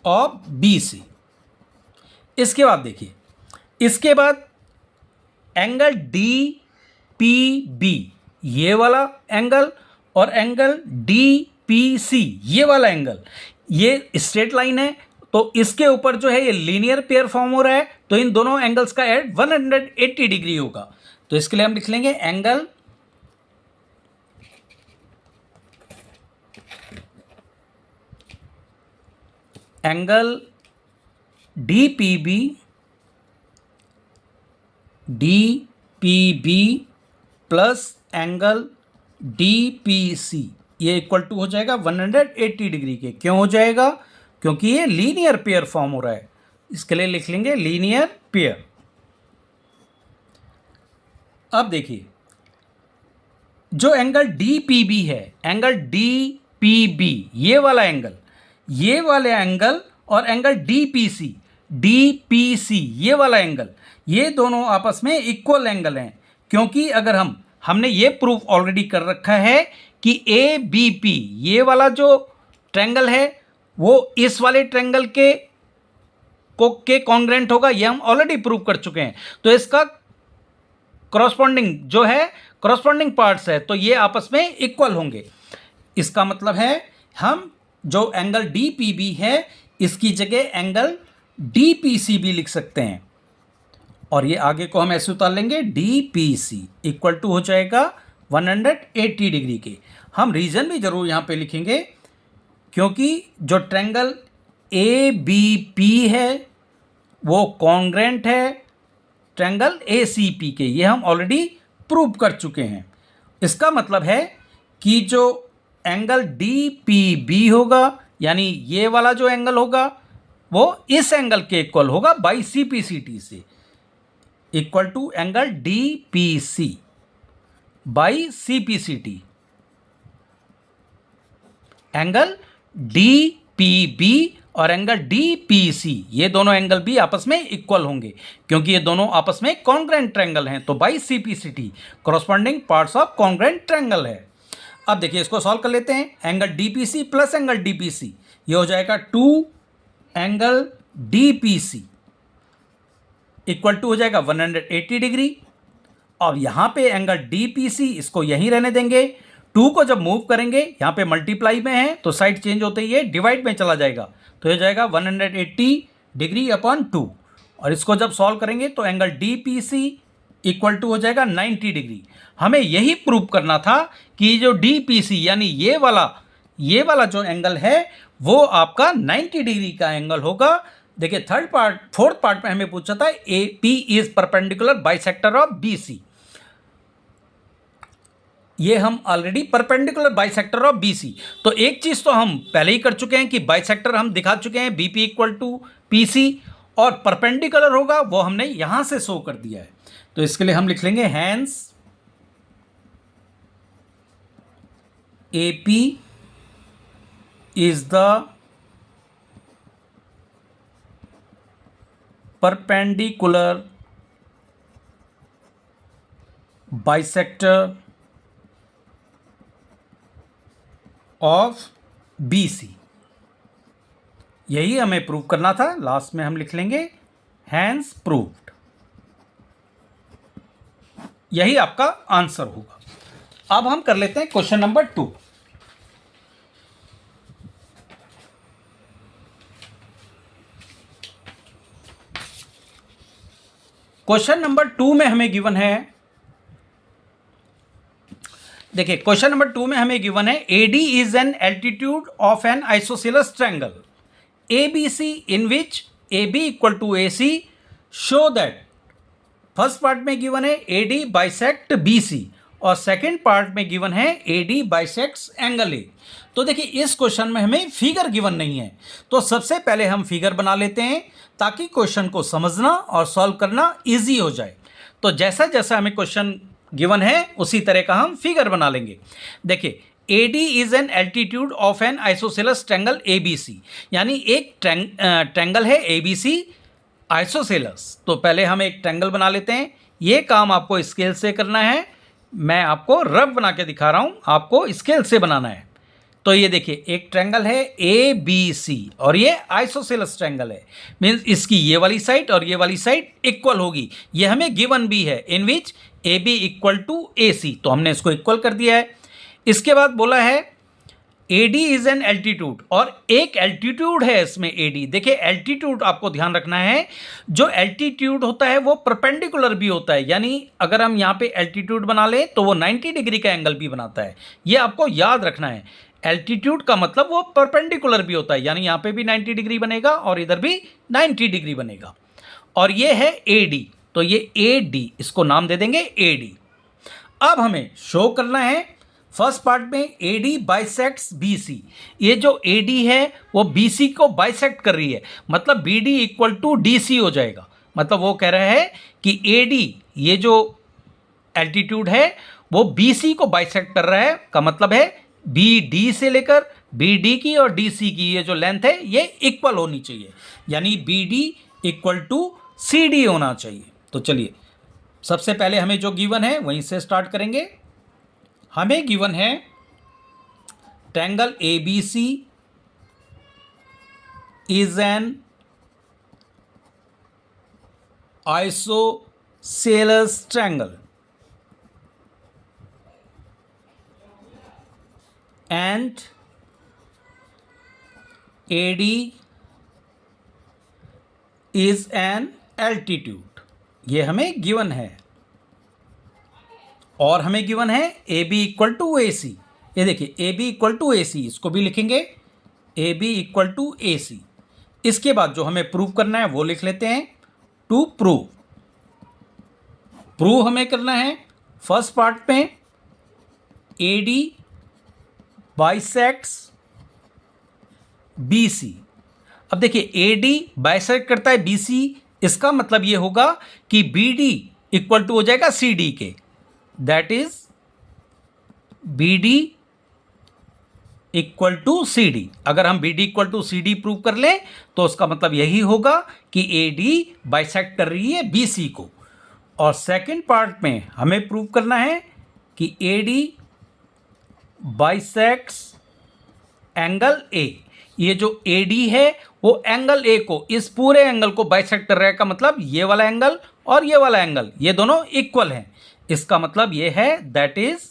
of BC. इसके बाद देखिए, इसके बाद एंगल डी पी बी ये वाला एंगल और एंगल डी पी सी ये वाला एंगल ये स्ट्रेट लाइन है, तो इसके ऊपर जो है ये लीनियर पेयर फॉर्म हो रहा है, तो इन दोनों एंगल्स का एड 180 डिग्री होगा। तो इसके लिए हम लिख लेंगे angle DPB plus angle DPC, ये इक्वल टू हो जाएगा 180 डिग्री के। क्यों हो जाएगा? क्योंकि ये लीनियर पेयर फॉर्म हो रहा है, इसके लिए लिख लेंगे लीनियर पेयर। अब देखिए, जो एंगल DPB है, एंगल DPB ये वाला एंगल और एंगल DPC ये वाला एंगल, ये दोनों आपस में इक्वल एंगल हैं। क्योंकि अगर हमने ये प्रूफ ऑलरेडी कर रखा है कि ABP ये वाला जो ट्रायंगल है वो इस वाले ट्रायंगल के कॉन्ग्रेंट होगा, ये हम ऑलरेडी प्रूव कर चुके हैं। तो इसका करस्पॉन्डिंग पार्ट्स है, तो ये आपस में इक्वल होंगे। इसका मतलब है हम जो एंगल DPB है इसकी जगह एंगल DPC भी लिख सकते हैं, और ये आगे को हम ऐसे उतार लेंगे DPC इक्वल टू हो जाएगा 180 डिग्री के। हम रीजन भी जरूर यहाँ पे लिखेंगे, क्योंकि जो ट्रायंगल ABP है वो कॉन्ग्रेंट है ट्रायंगल ACP के, ये हम ऑलरेडी प्रूव कर चुके हैं। इसका मतलब है कि जो एंगल DPB होगा, यानी ये वाला जो एंगल होगा वो इस एंगल के इक्वल होगा बाई CPCT से, equal to angle DPC by CPCT। Angle DPB और एंगल DPC ये दोनों एंगल भी आपस में इक्वल होंगे, क्योंकि ये दोनों आपस में कॉन्ग्रेंट ट्रायंगल हैं। तो by CPCT corresponding parts of congruent triangle है। अब देखिए, इसको सॉल्व कर लेते हैं। Angle DPC plus angle DPC ये हो जाएगा 2 एंगल DPC इक्वल टू हो जाएगा 180 डिग्री। अब यहाँ पे एंगल DPC इसको यहीं रहने देंगे। 2 को जब मूव करेंगे, यहाँ पे मल्टीप्लाई में है तो साइड चेंज होते ही ये डिवाइड में चला जाएगा, तो ये जाएगा 180 डिग्री अपॉन 2। और इसको जब सॉल्व करेंगे तो एंगल DPC इक्वल टू हो जाएगा 90 डिग्री। हमें यही प्रूव करना था कि जो DPC यानी ये वाला जो एंगल है वो आपका 90 डिग्री का एंगल होगा। देखिए, फोर्थ पार्ट में हमें पूछा था AP is perpendicular bisector of BC। ये हम already perpendicular bisector of BC, तो एक चीज तो हम पहले ही कर चुके हैं कि बाइसेक्टर हम दिखा चुके हैं BP इक्वल टू PC, और परपेंडिकुलर होगा वो हमने यहां से शो कर दिया है। तो इसके लिए हम लिख लेंगे hence AP is the perpendicular bisector of BC। यही हमें प्रूव करना था। लास्ट में हम लिख लेंगे हैंस प्रूव्ड। यही आपका आंसर होगा। अब हम कर लेते हैं क्वेश्चन नंबर 2। क्वेश्चन नंबर 2 में हमें गिवन है, देखिए क्वेश्चन नंबर 2 में हमें गिवन है AD is an altitude of an isosceles triangle ABC in which AB equal to AC। Show that, first part में गिवन है AD बाइसेक्ट BC और सेकंड पार्ट में गिवन है AD बाइसेक्ट्स एंगल A। तो देखिए, इस question में हमें फिगर गिवन नहीं है, तो सबसे पहले हम फिगर बना लेते हैं ताकि क्वेश्चन को समझना और सॉल्व करना इजी हो जाए। तो जैसा जैसा हमें क्वेश्चन गिवन है उसी तरह का हम फिगर बना लेंगे। देखिए, AD is an altitude of N isosceles triangle ABC, यानी एक ट्रायंगल है ABC आइसोसेलस। तो पहले हम एक ट्रायंगल बना लेते हैं। ये काम आपको स्केल से करना है, मैं आपको रफ बना के दिखा रहा हूँ, आपको स्केल से बनाना है। तो ये देखिए, एक ट्रायंगल है ABC और ये आइसोसेलस ट्रायंगल है, मीन्स इसकी ये वाली साइड और ये वाली साइड इक्वल होगी। ये हमें गिवन भी है इन which AB equal to AC, तो हमने इसको इक्वल कर दिया है। इसके बाद बोला है AD इज एन एल्टीट्यूड, और एक एल्टीट्यूड है इसमें AD। देखिए एल्टीट्यूड आपको ध्यान रखना है, जो एल्टीट्यूड होता है वो परपेंडिकुलर भी होता है, यानी अगर हम यहाँ पे एल्टीट्यूड बना लें तो वो 90 डिग्री का एंगल भी बनाता है। ये आपको याद रखना है, एल्टीट्यूड का मतलब वो परपेंडिकुलर भी होता है, यानी यहाँ पे भी 90 डिग्री बनेगा और इधर भी 90 डिग्री बनेगा। और ये है AD, तो ये AD, इसको नाम दे देंगे AD। अब हमें शो करना है फर्स्ट पार्ट में AD बाइसेक्ट्स BC। ये जो AD है वो BC को बाइसेक्ट कर रही है, मतलब BD इक्वल टू DC हो जाएगा। मतलब वो कह रहा है कि AD, ये जो एल्टीट्यूड है वो BC को बाइसेक्ट कर रहा है, का मतलब है BD से लेकर BD की और DC की ये जो लेंथ है ये इक्वल होनी चाहिए, यानी BD इक्वल टू CD होना चाहिए। तो चलिए सबसे पहले हमें जो गिवन है वहीं से स्टार्ट करेंगे। हमें गिवन है triangle ABC is an isosceles triangle and AD is an altitude, ये हमें गिवन है। और हमें गिवन है AB इक्वल टू AC। ये देखिए AB इक्वल टू AC, इसको भी लिखेंगे AB इक्वल टू AC। इसके बाद जो हमें प्रूव करना है वो लिख लेते हैं। टू प्रूव हमें करना है फर्स्ट पार्ट में AD बाइसेक्ट्स BC। अब देखिए AD बाइसेक्ट करता है BC, इसका मतलब ये होगा कि BD इक्वल टू हो जाएगा CD के, that is BD equal to CD। अगर हम BD equal to CD prove कर लें तो उसका मतलब यही होगा कि AD बाइसेक्ट कर रही है BC को। और सेकंड पार्ट में हमें प्रूव करना है कि AD बाइसेक्ट्स एंगल A। ये जो AD है वो एंगल A को, इस पूरे एंगल को बाइसेक्ट कर रहा है, का मतलब ये वाला एंगल और ये वाला एंगल ये दोनों इक्वल हैं। इसका मतलब ये है दैट इज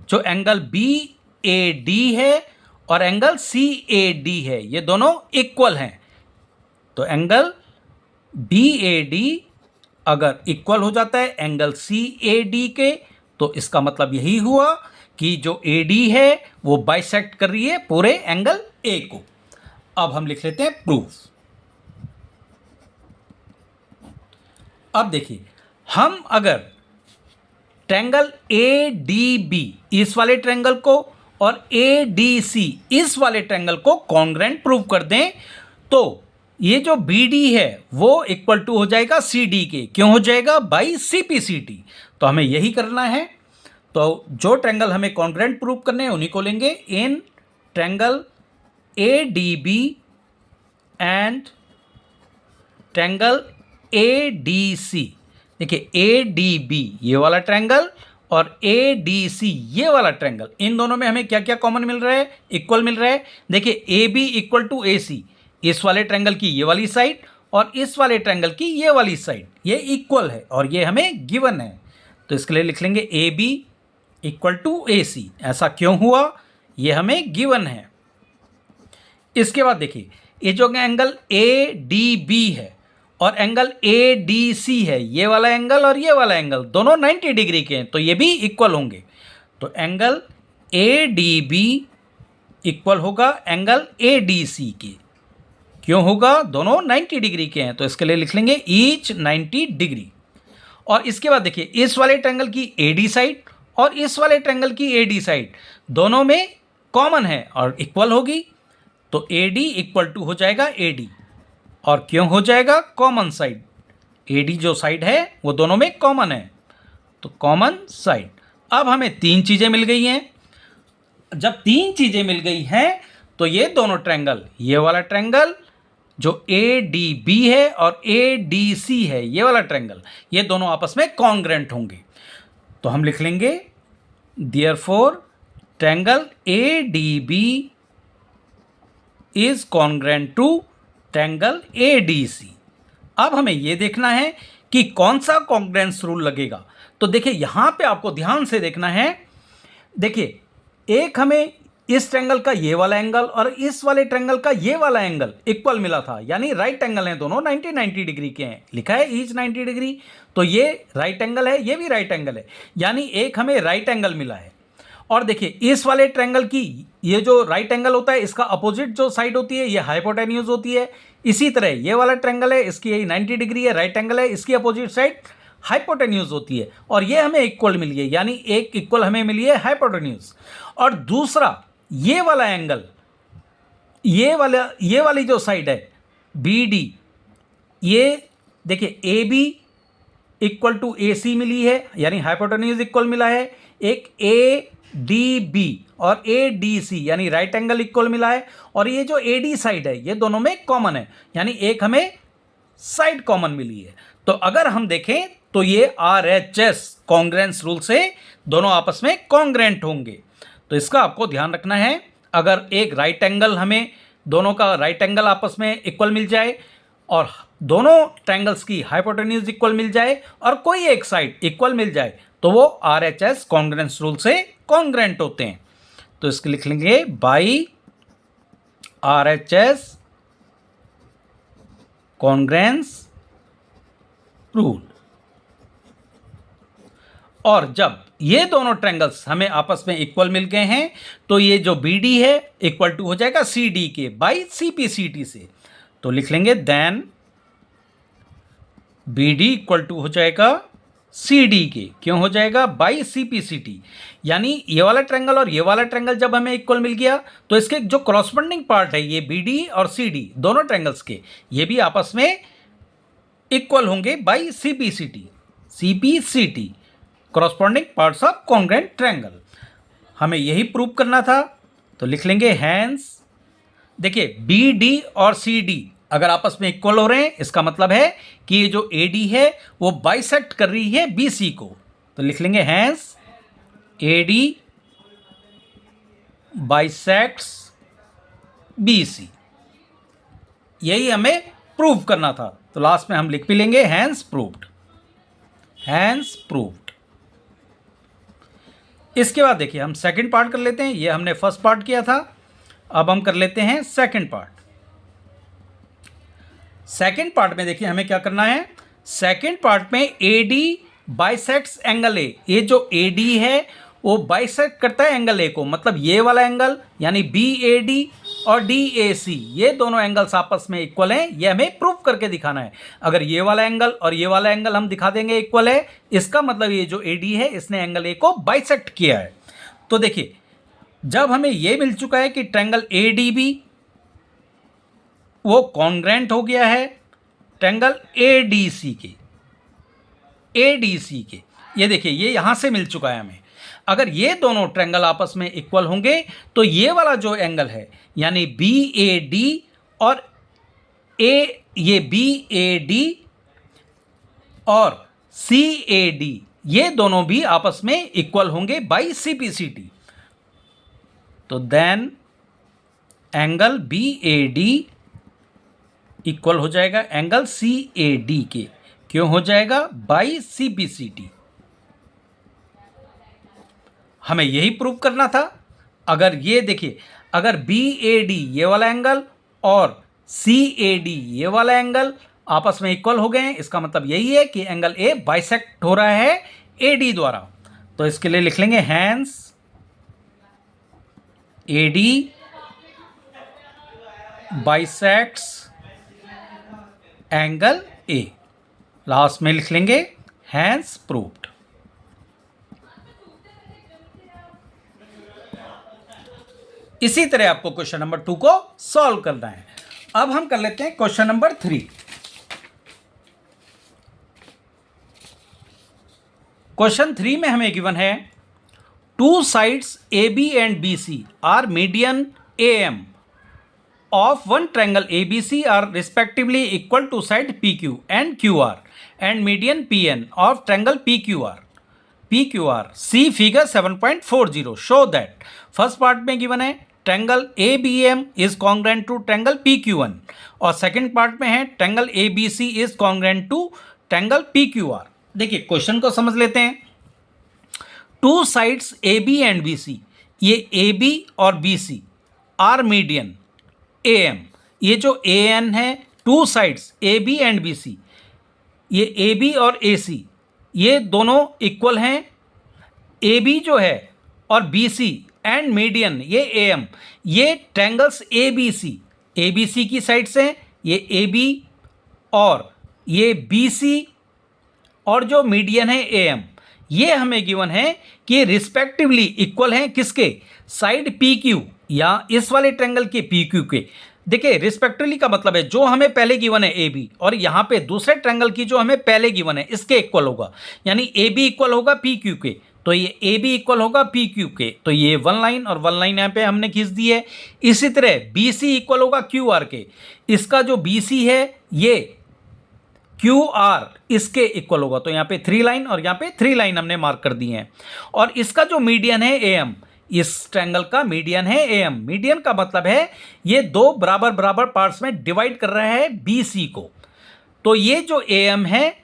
जो एंगल BAD है और एंगल CAD है ये दोनों इक्वल हैं। तो एंगल BAD अगर इक्वल हो जाता है एंगल CAD के, तो इसका मतलब यही हुआ कि जो AD है वो बाइसेक्ट कर रही है पूरे एंगल A को। अब हम लिख लेते हैं प्रूफ। अब देखिए हम अगर ट्रायंगल ADB इस वाले ट्रायंगल को और ADC इस वाले ट्रायंगल को कॉन्ग्रुएंट प्रूव कर दें तो ये जो BD है वो इक्वल टू हो जाएगा CD के। क्यों हो जाएगा? By CPCT। तो हमें यही करना है। तो जो ट्रायंगल हमें कॉन्ग्रुएंट प्रूव करने हैं उन्हीं को लेंगे। In triangle ADB and triangle ADC। देखिए ADB ये वाला ट्रायंगल और ADC ये वाला ट्रायंगल, इन दोनों में हमें क्या क्या कॉमन मिल रहा है? इक्वल मिल रहा है। देखिए AB इक्वल टू AC, इस वाले ट्रायंगल की ये वाली साइड और इस वाले ट्रायंगल की ये वाली साइड ये इक्वल है और ये हमें गिवन है। तो इसके लिए लिख लेंगे AB इक्वल टू AC। ऐसा क्यों हुआ? ये हमें गिवन है। इसके बाद देखिए ये जो एंगल ADB है और एंगल ADC है, ये वाला एंगल और ये वाला एंगल दोनों 90 डिग्री के हैं, तो ये भी इक्वल होंगे। तो एंगल ADB इक्वल होगा एंगल ADC के। क्यों होगा? दोनों 90 डिग्री के हैं, तो इसके लिए लिख लेंगे ईच 90 डिग्री। और इसके बाद देखिए इस वाले ट्रायंगल की AD साइड और इस वाले ट्रायंगल की AD साइड दोनों में कॉमन है और इक्वल होगी। तो AD इक्वल टू हो जाएगा AD। और क्यों हो जाएगा? कॉमन साइड, AD जो साइड है वो दोनों में कॉमन है, तो कॉमन साइड। अब हमें तीन चीज़ें मिल गई हैं। जब तीन चीज़ें मिल गई हैं तो ये दोनों ट्रायंगल, ये वाला ट्रायंगल जो ADB है और ADC है ये वाला ट्रायंगल, ये दोनों आपस में कॉन्ग्रुएंट होंगे। तो हम लिख लेंगे therefore triangle ADB is congruent to triangle ADC। अब हमें यह देखना है कि कौन सा कॉन्ग्रुएंस रूल लगेगा। तो देखिए यहां पे आपको ध्यान से देखना है। देखिए एक हमें इस ट्रायंगल का ये वाला एंगल और इस वाले ट्रायंगल का ये वाला एंगल इक्वल मिला था, यानी राइट एंगल हैं दोनों, 90 डिग्री के हैं, लिखा है ईच 90 डिग्री। तो ये राइट एंगल है, ये भी राइट एंगल है, यानी एक हमें राइट एंगल मिला है। और देखिए इस वाले ट्रायंगल की ये जो राइट एंगल होता है, इसका अपोजिट जो साइड होती है ये हाइपोटेन्यूज होती है। इसी तरह ये वाला ट्रायंगल है, इसकी यही 90 डिग्री है, राइट एंगल है, इसकी अपोजिट साइड हाइपोटेन्यूज होती है, और ये हमें इक्वल मिली है, यानी एक इक्वल हमें मिली है हाइपोटेन्यूज। और दूसरा ये वाला एंगल, ये वाली जो साइड है बी डी, ये देखिए ए बी इक्वल टू ए सी मिली है, यानी हाइपोटेन्यूज इक्वल मिला है। एक ए डी बी और ए डी सी यानी राइट एंगल इक्वल मिला है, और ये जो ए डी साइड है ये दोनों में कॉमन है, यानी एक हमें साइड कॉमन मिली है। तो अगर हम देखें तो ये RHS कॉन्ग्रेंस रूल से दोनों आपस में कॉन्ग्रेंट होंगे। तो इसका आपको ध्यान रखना है, अगर एक राइट एंगल हमें दोनों का राइट एंगल आपस में इक्वल मिल जाए और दोनों ट्रायंगल्स की हाइपोटेन्यूज इक्वल मिल जाए और कोई एक साइड इक्वल मिल जाए तो वो RHS कॉन्ग्रेंस रूल से कॉन्ग्रेंट होते हैं। तो इसके लिख लेंगे बाई RHS कॉन्ग्रेंस रूल। और जब ये दोनों ट्रायंगल्स हमें आपस में इक्वल मिल गए हैं तो ये जो BD है इक्वल टू हो जाएगा CD के बाई CPCT से। तो लिख लेंगे देन BD इक्वल टू हो जाएगा CD के, क्यों हो जाएगा, बाई CPCT। यानी ये वाला ट्रायंगल और ये वाला ट्रायंगल जब हमें इक्वल मिल गया तो इसके जो कॉरस्पॉन्डिंग पार्ट है ये BD और CD दोनों ट्रायंगल्स के, ये भी आपस में इक्वल होंगे by CPCT corresponding parts of congruent triangle. हमें यही प्रूव करना था। तो लिख लेंगे हैंस, देखिए BD और CD अगर आपस में इक्वल हो रहे हैं इसका मतलब है कि ये जो AD है वो बाइसेक्ट कर रही है BC को। तो लिख लेंगे हैंस AD बाइसेक्ट्स BC, यही हमें प्रूव करना था। तो लास्ट में हम लिख भी लेंगे हैंस प्रूव्ड, हैंस प्रूव्ड। इसके बाद देखिए हम सेकंड पार्ट कर लेते हैं, ये हमने फर्स्ट पार्ट किया था, अब हम कर लेते हैं सेकंड पार्ट। सेकंड पार्ट में देखिए हमें क्या करना है, सेकंड पार्ट में AD बाइसेक्ट्स एंगल A, ये जो AD है वो बाइसेक्ट करता है एंगल A को, मतलब ये वाला एंगल यानी BAD और DAC ये दोनों एंगल्स आपस में इक्वल हैं, ये हमें प्रूव करके दिखाना है। अगर ये वाला एंगल और ये वाला एंगल हम दिखा देंगे इक्वल है, इसका मतलब ये जो AD है इसने एंगल A को बाइसेक्ट किया है। तो देखिए जब हमें ये मिल चुका है कि ट्रायंगल ADB वो कॉन्ग्रेंट हो गया है ट्रायंगल ADC के, ये देखिए ये यहां से मिल चुका है हमें। अगर ये दोनों ट्रायंगल आपस में इक्वल होंगे तो ये वाला जो एंगल है यानी BAD और ये BAD और CAD ये दोनों भी आपस में इक्वल होंगे बाई CPCT। तो देन एंगल BAD इक्वल हो जाएगा एंगल CAD के, क्यों हो जाएगा, बाई CPCT। हमें यही प्रूव करना था। अगर ये देखिए अगर BAD ये वाला एंगल और CAD ये वाला एंगल आपस में इक्वल हो गए हैं, इसका मतलब यही है कि एंगल A बाइसेक्ट हो रहा है AD द्वारा। तो इसके लिए लिख लेंगे hence AD bisects angle A, last में लिख लेंगे हैंस प्रूव्ड। इसी तरह आपको क्वेश्चन नंबर 2 को सॉल्व करना है। अब हम कर लेते हैं क्वेश्चन नंबर 3। क्वेश्चन 3 में हमें गिवन है two sides AB and BC are median AM of one triangle ABC are respectively equal to side PQ and QR and median PN of triangle PQR. See figure 7.40. Show that first part में given है triangle ABM is congruent to triangle PQ1 और second part में है triangle ABC is congruent to triangle PQR। देखिए question को समझ लेते हैं। Two sides AB and BC, ये ए बी और B C are median A M. ये जो ए एन है, two sides A B and B C, ये ए बी और ए सी ये दोनों इक्वल हैं। ए बी जो है और बी सी एंड मीडियन ये ए एम, ये ट्रैंगल्स ए बी सी की साइड्स हैं, ये ए बी और ये बी सी और जो मीडियन है ए एम, ये हमें गिवन है कि रिस्पेक्टिवली इक्वल हैं किसके, साइड पी क्यू या इस वाले ट्रैंगल के पी क्यू के। देखिए रिस्पेक्टिवली का मतलब है जो हमें पहले गिवन है ए बी और यहाँ पे दूसरे ट्रैंगल की जो हमें पहले गिवन है इसके इक्वल होगा, यानी ए बी इक्वल होगा पी क्यू के, तो ये ए बी इक्वल होगा पी क्यू के, तो ये वन लाइन और वन लाइन यहाँ पे हमने खींच दी है। इसी तरह बी सी इक्वल होगा क्यू आर के, इसका जो बी सी है ये क्यू आर इसके इक्वल होगा, तो यहाँ पे 3 लाइन और यहाँ पे 3 लाइन हमने मार्क कर दी हैं। और इसका जो मीडियन है ए एम, इस ट्रायंगल का मीडियन है ए एम। मीडियन का मतलब है ये दो बराबर बराबर पार्ट्स में डिवाइड कर रहा है बी सी को, तो ये जो ए एम है,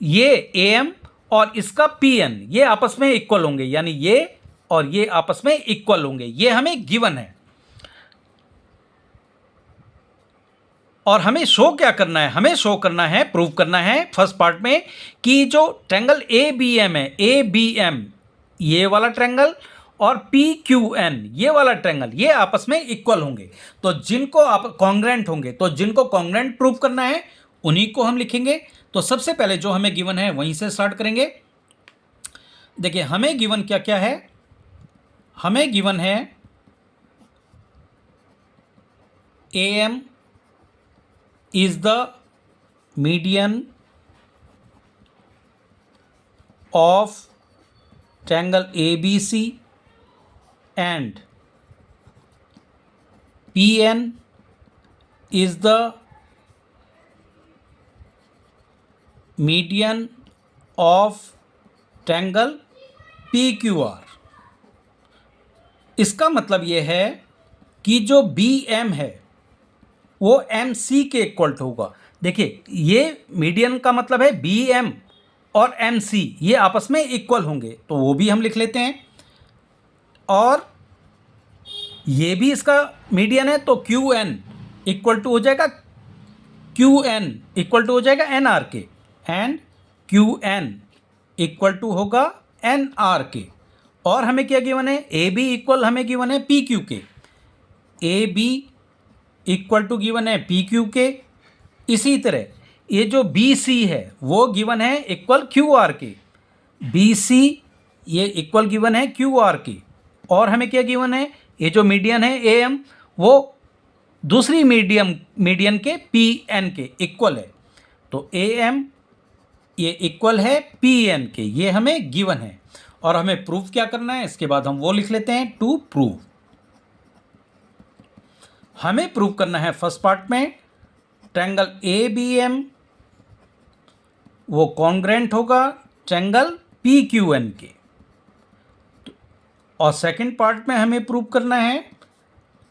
ये ए एम और इसका पी एन ये आपस में इक्वल होंगे, यानी ये और ये आपस में इक्वल होंगे, ये हमें गिवन है। और हमें शो क्या करना है, हमें शो करना है, प्रूव करना है फर्स्ट पार्ट में कि जो ट्रायंगल ए बी एम है, ए बी एम ये वाला ट्रायंगल और पी क्यू एन ये वाला ट्रायंगल ये आपस में इक्वल होंगे, तो जिनको आप कॉन्ग्रेंट होंगे, तो जिनको कॉन्ग्रेंट प्रूव करना है उन्हीं को हम लिखेंगे। तो सबसे पहले जो हमें गिवन है वहीं से स्टार्ट करेंगे। देखिए हमें गिवन क्या क्या है, हमें गिवन है A M is the median of triangle ABC and PN is the median of triangle PQR। इसका मतलब ये है कि जो BM है वो एम सी के इक्वल होगा। देखिए ये मीडियन का मतलब है बी एम और एम सी ये आपस में इक्वल होंगे, तो वो भी हम लिख लेते हैं। और ये भी इसका मीडियन है, तो क्यू एन इक्वल टू हो जाएगा, क्यू एन इक्वल टू हो जाएगा एन आर के, and Q N equal to होगा एन आर के। और हमें क्या गिवन है, ए बी इक्वल हमें गिवन है पी क्यू के, A B equal to given है पी क्यू के। इसी तरह ये जो बी सी है वो गिवन है इक्वल क्यू आर के, बी सी ये इक्वल गिवन है क्यू आर के। और हमें क्या गिवन है, ये जो मीडियन है ए एम वो दूसरी मीडियन के पी एन के इक्वल है, तो ए एम ये इक्वल है पी एन के, ये हमें गिवन है। और हमें प्रूफ क्या करना है, इसके बाद हम वो लिख लेते हैं टू प्रूव। हमें प्रूव करना है फर्स्ट पार्ट में ट्रायंगल ए बी एम वो कॉन्ग्रेंट होगा ट्रायंगल पी क्यू एन के, और सेकंड पार्ट में हमें प्रूव करना है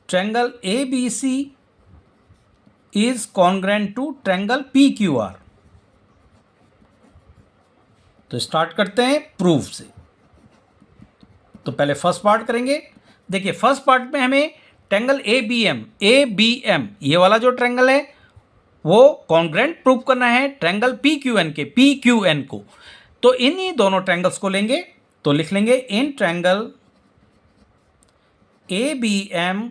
triangle A B C is congruent to triangle P Q R. तो स्टार्ट करते हैं प्रूफ से। तो पहले फर्स्ट पार्ट करेंगे। देखिए फर्स्ट पार्ट में हमें ट्रायंगल ए बी एम ये वाला जो ट्रायंगल है वो कॉन्ग्रेंट प्रूव करना है ट्रायंगल पी क्यू एन के, पी क्यू एन को। तो इन्हीं दोनों ट्रायंगल्स को लेंगे, तो लिख लेंगे in triangle A B M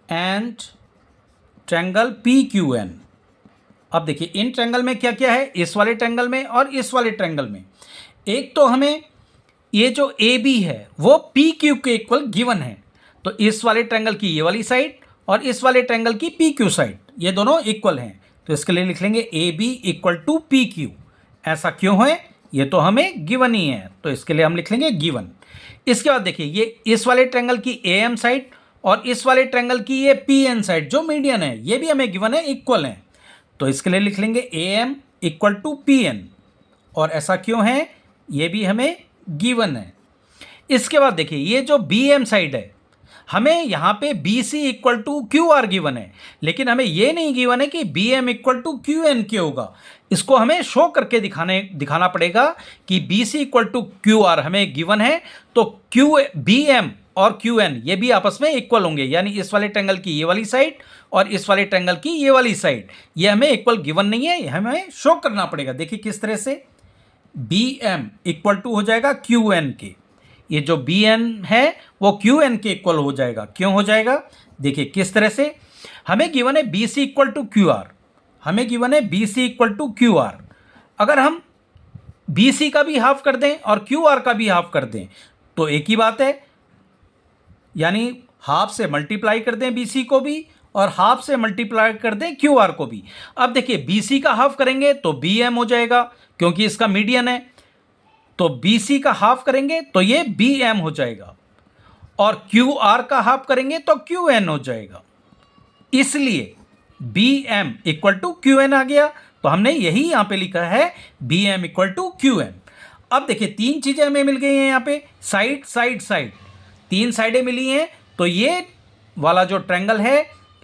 and triangle P Q N. अब देखिए इन ट्रायंगल में क्या क्या है, इस वाले ट्रायंगल में और इस वाले ट्रायंगल में। एक तो हमें ये जो ए बी है वो पी क्यू के इक्वल गिवन है, तो इस वाले ट्रायंगल की ये वाली साइड और इस वाले ट्रायंगल की पी क्यू साइड ये दोनों इक्वल हैं, तो इसके लिए लिख लेंगे A B equal to P Q. ऐसा क्यों है, ये तो हमें गिवन ही है, तो इसके लिए हम लिख लेंगे गिवन। इसके बाद देखिए ये इस वाले ट्रायंगल की ए एम साइड और इस वाले ट्रायंगल की ये पी एन साइड जो मीडियन है ये भी हमें गिवन है, इक्वल है, तो इसके लिए लिख लेंगे A M equal to P N. और ऐसा क्यों है, ये भी हमें गिवन है। इसके बाद देखिए ये जो बी एम साइड है, हमें यहाँ पे B C equal to Q R given है, लेकिन हमें ये नहीं गिवन है कि B M equal to Q N क्या होगा। इसको हमें शो करके दिखाना पड़ेगा कि B C equal to Q R हमें गिवन है, तो क्यू बी एम और क्यू एन ये भी आपस में इक्वल होंगे, यानी इस वाले ट्रायंगल की ये वाली साइड और इस वाले ट्रायंगल की ये वाली साइड ये हमें इक्वल गिवन नहीं है, हमें शो करना पड़ेगा। देखिए किस तरह से, बी एम इक्वल टू हो जाएगा क्यू एन के, ये जो बी एन है वो क्यू एन के इक्वल हो जाएगा। क्यों हो जाएगा, देखिए किस तरह से, हमें गिवन है B C equal to Q R, हमें गिवन है B C equal to Q R. अगर हम बी सी का भी हाफ कर दें और क्यू आर का भी हाफ कर दें तो एक ही बात है, यानी हाफ से मल्टीप्लाई कर दें बी सी को भी और हाफ से मल्टीप्लाई कर दें क्यू आर को भी। अब देखिए बी सी का हाफ करेंगे तो बी एम हो जाएगा क्योंकि इसका मीडियन है, तो बी सी का हाफ करेंगे तो ये बी एम हो जाएगा और क्यू आर का हाफ करेंगे तो क्यू एन हो जाएगा। इसलिए B M equal to Q N आ गया, तो हमने यही यहां पे लिखा है B M equal to Q N. अब देखिए तीन चीजें हमें मिल गई हैं यहां पे, साइड साइड साइड, तीन साइडें मिली हैं, तो ये वाला जो ट्रायंगल है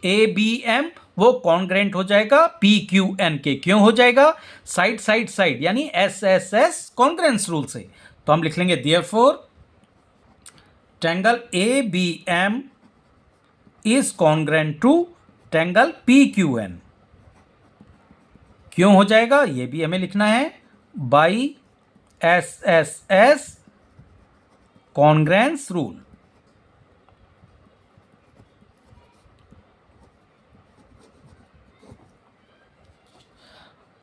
ए बी एम वो कॉन्ग्रेंट हो जाएगा पी क्यू एन के। क्यों हो जाएगा, साइड साइड साइड यानी S S S congruence rule से। तो हम लिख लेंगे therefore triangle A B M is congruent to triangle P Q N. क्यों हो जाएगा ये भी हमें लिखना है, by S S S congruence rule.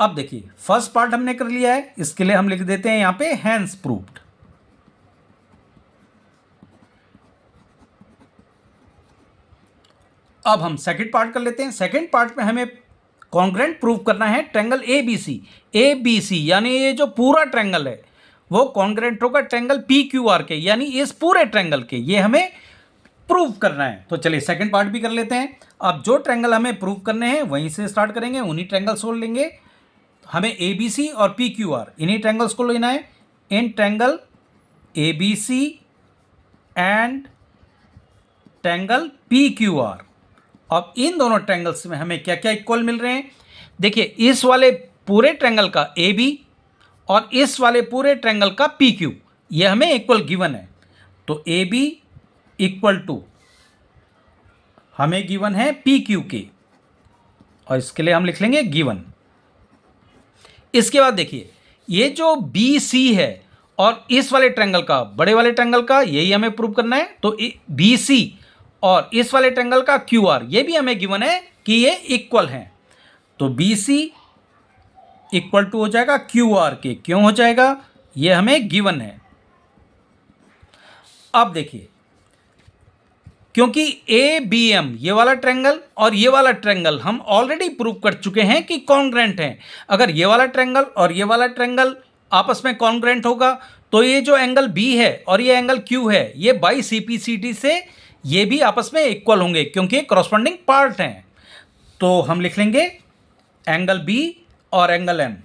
अब देखिए फर्स्ट पार्ट हमने कर लिया है, इसके लिए हम लिख देते हैं यहां पे हैंस प्रूव्ड। अब हम सेकंड पार्ट कर लेते हैं। सेकंड पार्ट में हमें कॉन्ग्रेंट प्रूव करना है triangle A B C. A B C यानी ये जो पूरा ट्रायंगल है वो कॉन्ग्रेंट होगा ट्रायंगल पी क्यू आर के, यानी इस पूरे ट्रायंगल के, ये हमें प्रूव करना है। तो चलिए सेकंड पार्ट भी कर लेते हैं। अब जो ट्रायंगल हमें प्रूव करने हैं वहीं से स्टार्ट करेंगे, उन्हीं ट्रायंगल सोल्व लेंगे। हमें ए बी सी और पी क्यू आर इन्हीं ट्रायंगल्स को लेना है। In triangle A B C and triangle P Q R, अब इन दोनों ट्रायंगल्स में हमें क्या क्या इक्वल मिल रहे हैं। देखिए इस वाले पूरे ट्रायंगल का ए बी और इस वाले पूरे ट्रायंगल का पी क्यू ये हमें इक्वल गिवन है। तो ए बी इक्वल टू हमें गिवन है पी क्यू के, और इसके लिए हम लिख लेंगे गिवन। इसके बाद देखिए ये जो बी सी है और इस वाले ट्रायंगल का, बड़े वाले ट्रायंगल का, यही हमें प्रूव करना है। तो बी सी और इस वाले ट्रायंगल का क्यू आर ये भी हमें गिवन है कि ये इक्वल हैं। तो बी सी इक्वल टू हो जाएगा क्यू आर के। क्यों हो जाएगा, ये हमें गिवन है। अब देखिए क्योंकि ए बी एम ये वाला ट्रायंगल और ये वाला ट्रायंगल हम ऑलरेडी प्रूव कर चुके हैं कि कॉन्ग्रेंट हैं। अगर ये वाला ट्रायंगल और ये वाला ट्रायंगल आपस में कॉन्ग्रेंट होगा तो ये जो एंगल बी है और ये एंगल क्यू है ये by C P C T से ये भी आपस में इक्वल होंगे क्योंकि करस्पॉन्डिंग पार्ट हैं। तो हम लिख लेंगे एंगल बी और angle M,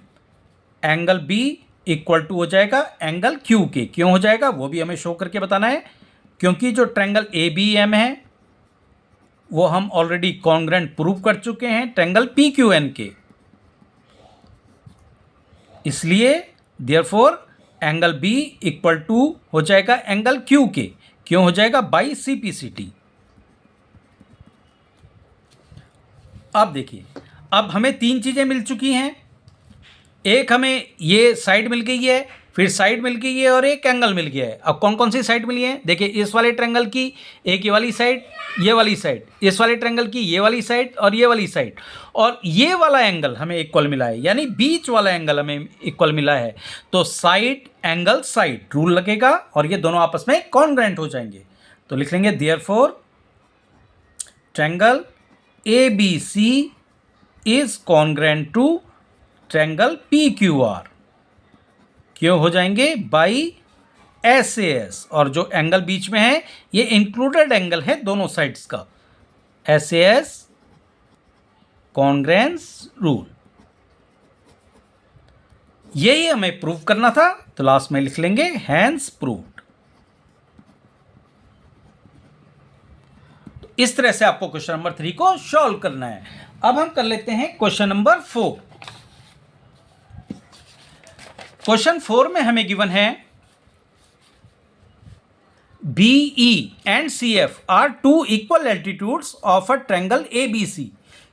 angle B equal to हो जाएगा एंगल क्यू के। क्यों हो जाएगा वो भी हमें शो करके बताना है, क्योंकि जो ट्रायंगल ए बी एम है वो हम ऑलरेडी कॉन्ग्रेंट प्रूव कर चुके हैं ट्रायंगल पी क्यू एन के, इसलिए therefore angle B equal to हो जाएगा एंगल क्यू के। क्यों हो जाएगा, by C P C T. अब देखिए अब हमें तीन चीज़ें मिल चुकी हैं, एक हमें ये साइड मिल गई है, फिर साइड मिल गई है और एक एंगल मिल गया है। अब कौन कौन सी साइड मिली है, देखिए इस वाले ट्रायंगल की एक ये वाली साइड, ये वाली साइड, इस वाले ट्रायंगल की ये वाली साइड और ये वाली साइड, और ये वाला एंगल हमें इक्वल मिला है, यानी बीच वाला एंगल हमें इक्वल मिला है। तो साइड एंगल साइड रूल लगेगा और ये दोनों आपस में कॉन्ग्रेंट हो जाएंगे। तो लिख लेंगे therefore triangle A B C is congruent to triangle P Q R. क्यों हो जाएंगे, बाई एस ए एस, और जो एंगल बीच में है ये इंक्लूडेड एंगल है दोनों साइड्स का, S A S congruence rule. यही हमें प्रूव करना था, तो लास्ट में लिख लेंगे हैंस प्रूव्ड। इस तरह से आपको क्वेश्चन नंबर 3 को सॉल्व करना है। अब हम कर लेते हैं क्वेश्चन नंबर 4। क्वेश्चन 4 में हमें गिवन है BE and CF are two equal altitudes of a triangle ABC.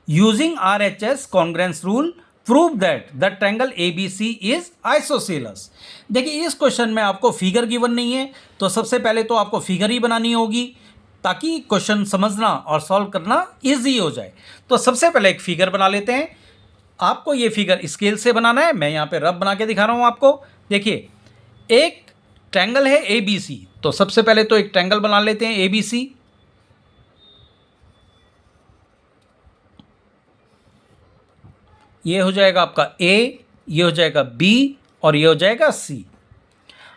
Using RHS congruence rule, prove that the triangle ABC is isosceles. देखिए इस क्वेश्चन में आपको फिगर गिवन नहीं है, तो सबसे पहले तो आपको फिगर ही बनानी होगी ताकि क्वेश्चन समझना और सॉल्व करना इजी हो जाए। तो सबसे पहले एक फिगर बना लेते हैं। आपको ये फिगर स्केल से बनाना है, मैं यहाँ पे रफ बना के दिखा रहा हूँ आपको। देखिए एक ट्रायंगल है ABC, तो सबसे पहले तो एक ट्रायंगल बना लेते हैं ABC। ये हो जाएगा आपका A, ये हो जाएगा B और ये हो जाएगा C।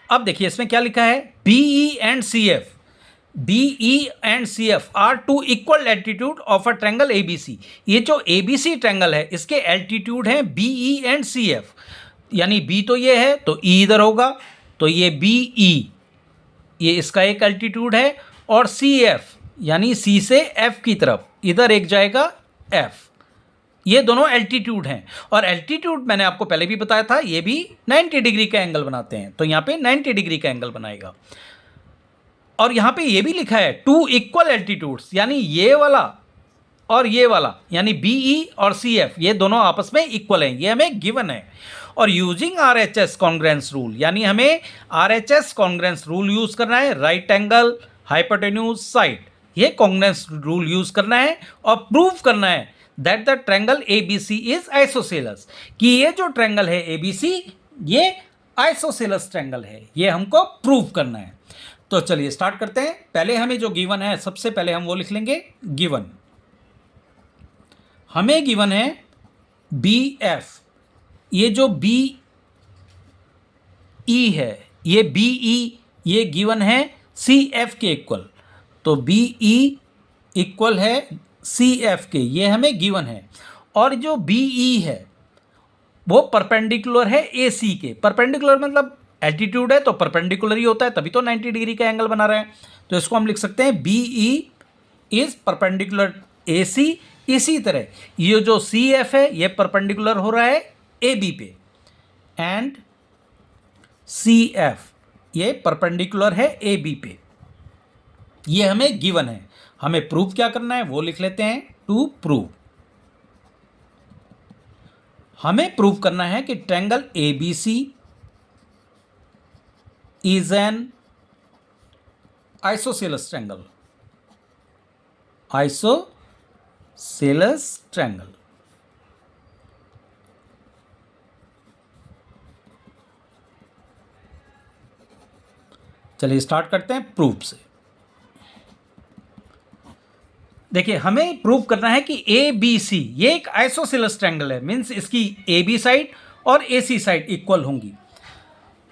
अब देखिए इसमें क्या लिखा है, BE and CF। BE and CF are two equal altitude of a triangle ABC। ये जो ABC ट्रायंगल है इसके एल्टीट्यूड हैं BE and CF, यानी B तो ये है तो E इधर होगा, तो ये BE ये इसका एक एल्टीट्यूड है, और CF यानी C से F की तरफ इधर एक जाएगा F। ये दोनों एल्टीट्यूड हैं, और एल्टीट्यूड मैंने आपको पहले भी बताया था ये भी 90 डिग्री का एंगल बनाते हैं, तो यहाँ पे 90 डिग्री का एंगल बनाएगा। और यहाँ पे ये भी लिखा है टू इक्वल एल्टीट्यूड्स, यानी ये वाला और ये वाला यानी BE और CF ये दोनों आपस में इक्वल हैं, ये हमें गिवन है। और यूजिंग RHS कॉन्ग्रेंस रूल, यानी हमें RHS कॉन्ग्रेंस रूल यूज करना है, राइट एंगल हाइपोटेन्यूज साइड, ये कॉन्ग्रेंस रूल यूज करना है और प्रूव करना है that the triangle ABC is isosceles, कि ये जो ट्रायंगल है ABC ये आइसोसेलस ट्रायंगल है, ये हमको प्रूव करना है। तो चलिए स्टार्ट करते हैं। पहले हमें जो गिवन है सबसे पहले हम वो लिख लेंगे। गिवन हमें गिवन है BF, ये जो BE है ये BE ये गिवन है CF के इक्वल, तो BE इक्वल है CF के, ये हमें गिवन है। और जो BE है वो परपेंडिकुलर है AC के। परपेंडिकुलर मतलब एल्टीट्यूड है तो परपेंडिकुलर ही होता है, तभी तो 90 डिग्री का एंगल बना रहे हैं। तो इसको हम लिख सकते हैं BE इज परपेंडिकुलर AC। इसी तरह ये जो CF है ये परपेंडिकुलर हो रहा है AB पे, एंड CF ये परपेंडिकुलर है AB पे, ये हमें गिवन है। हमें प्रूफ क्या करना है वो लिख लेते हैं। टू प्रूव, हमें प्रूव करना है कि triangle ABC is an isosceles triangle। isosceles triangle। चलिए स्टार्ट करते हैं प्रूफ से। देखिए हमें प्रूव करना है कि ABC ये एक आइसोसेलस ट्रायंगल है, मीन्स इसकी AB साइड और AC साइड इक्वल होंगी।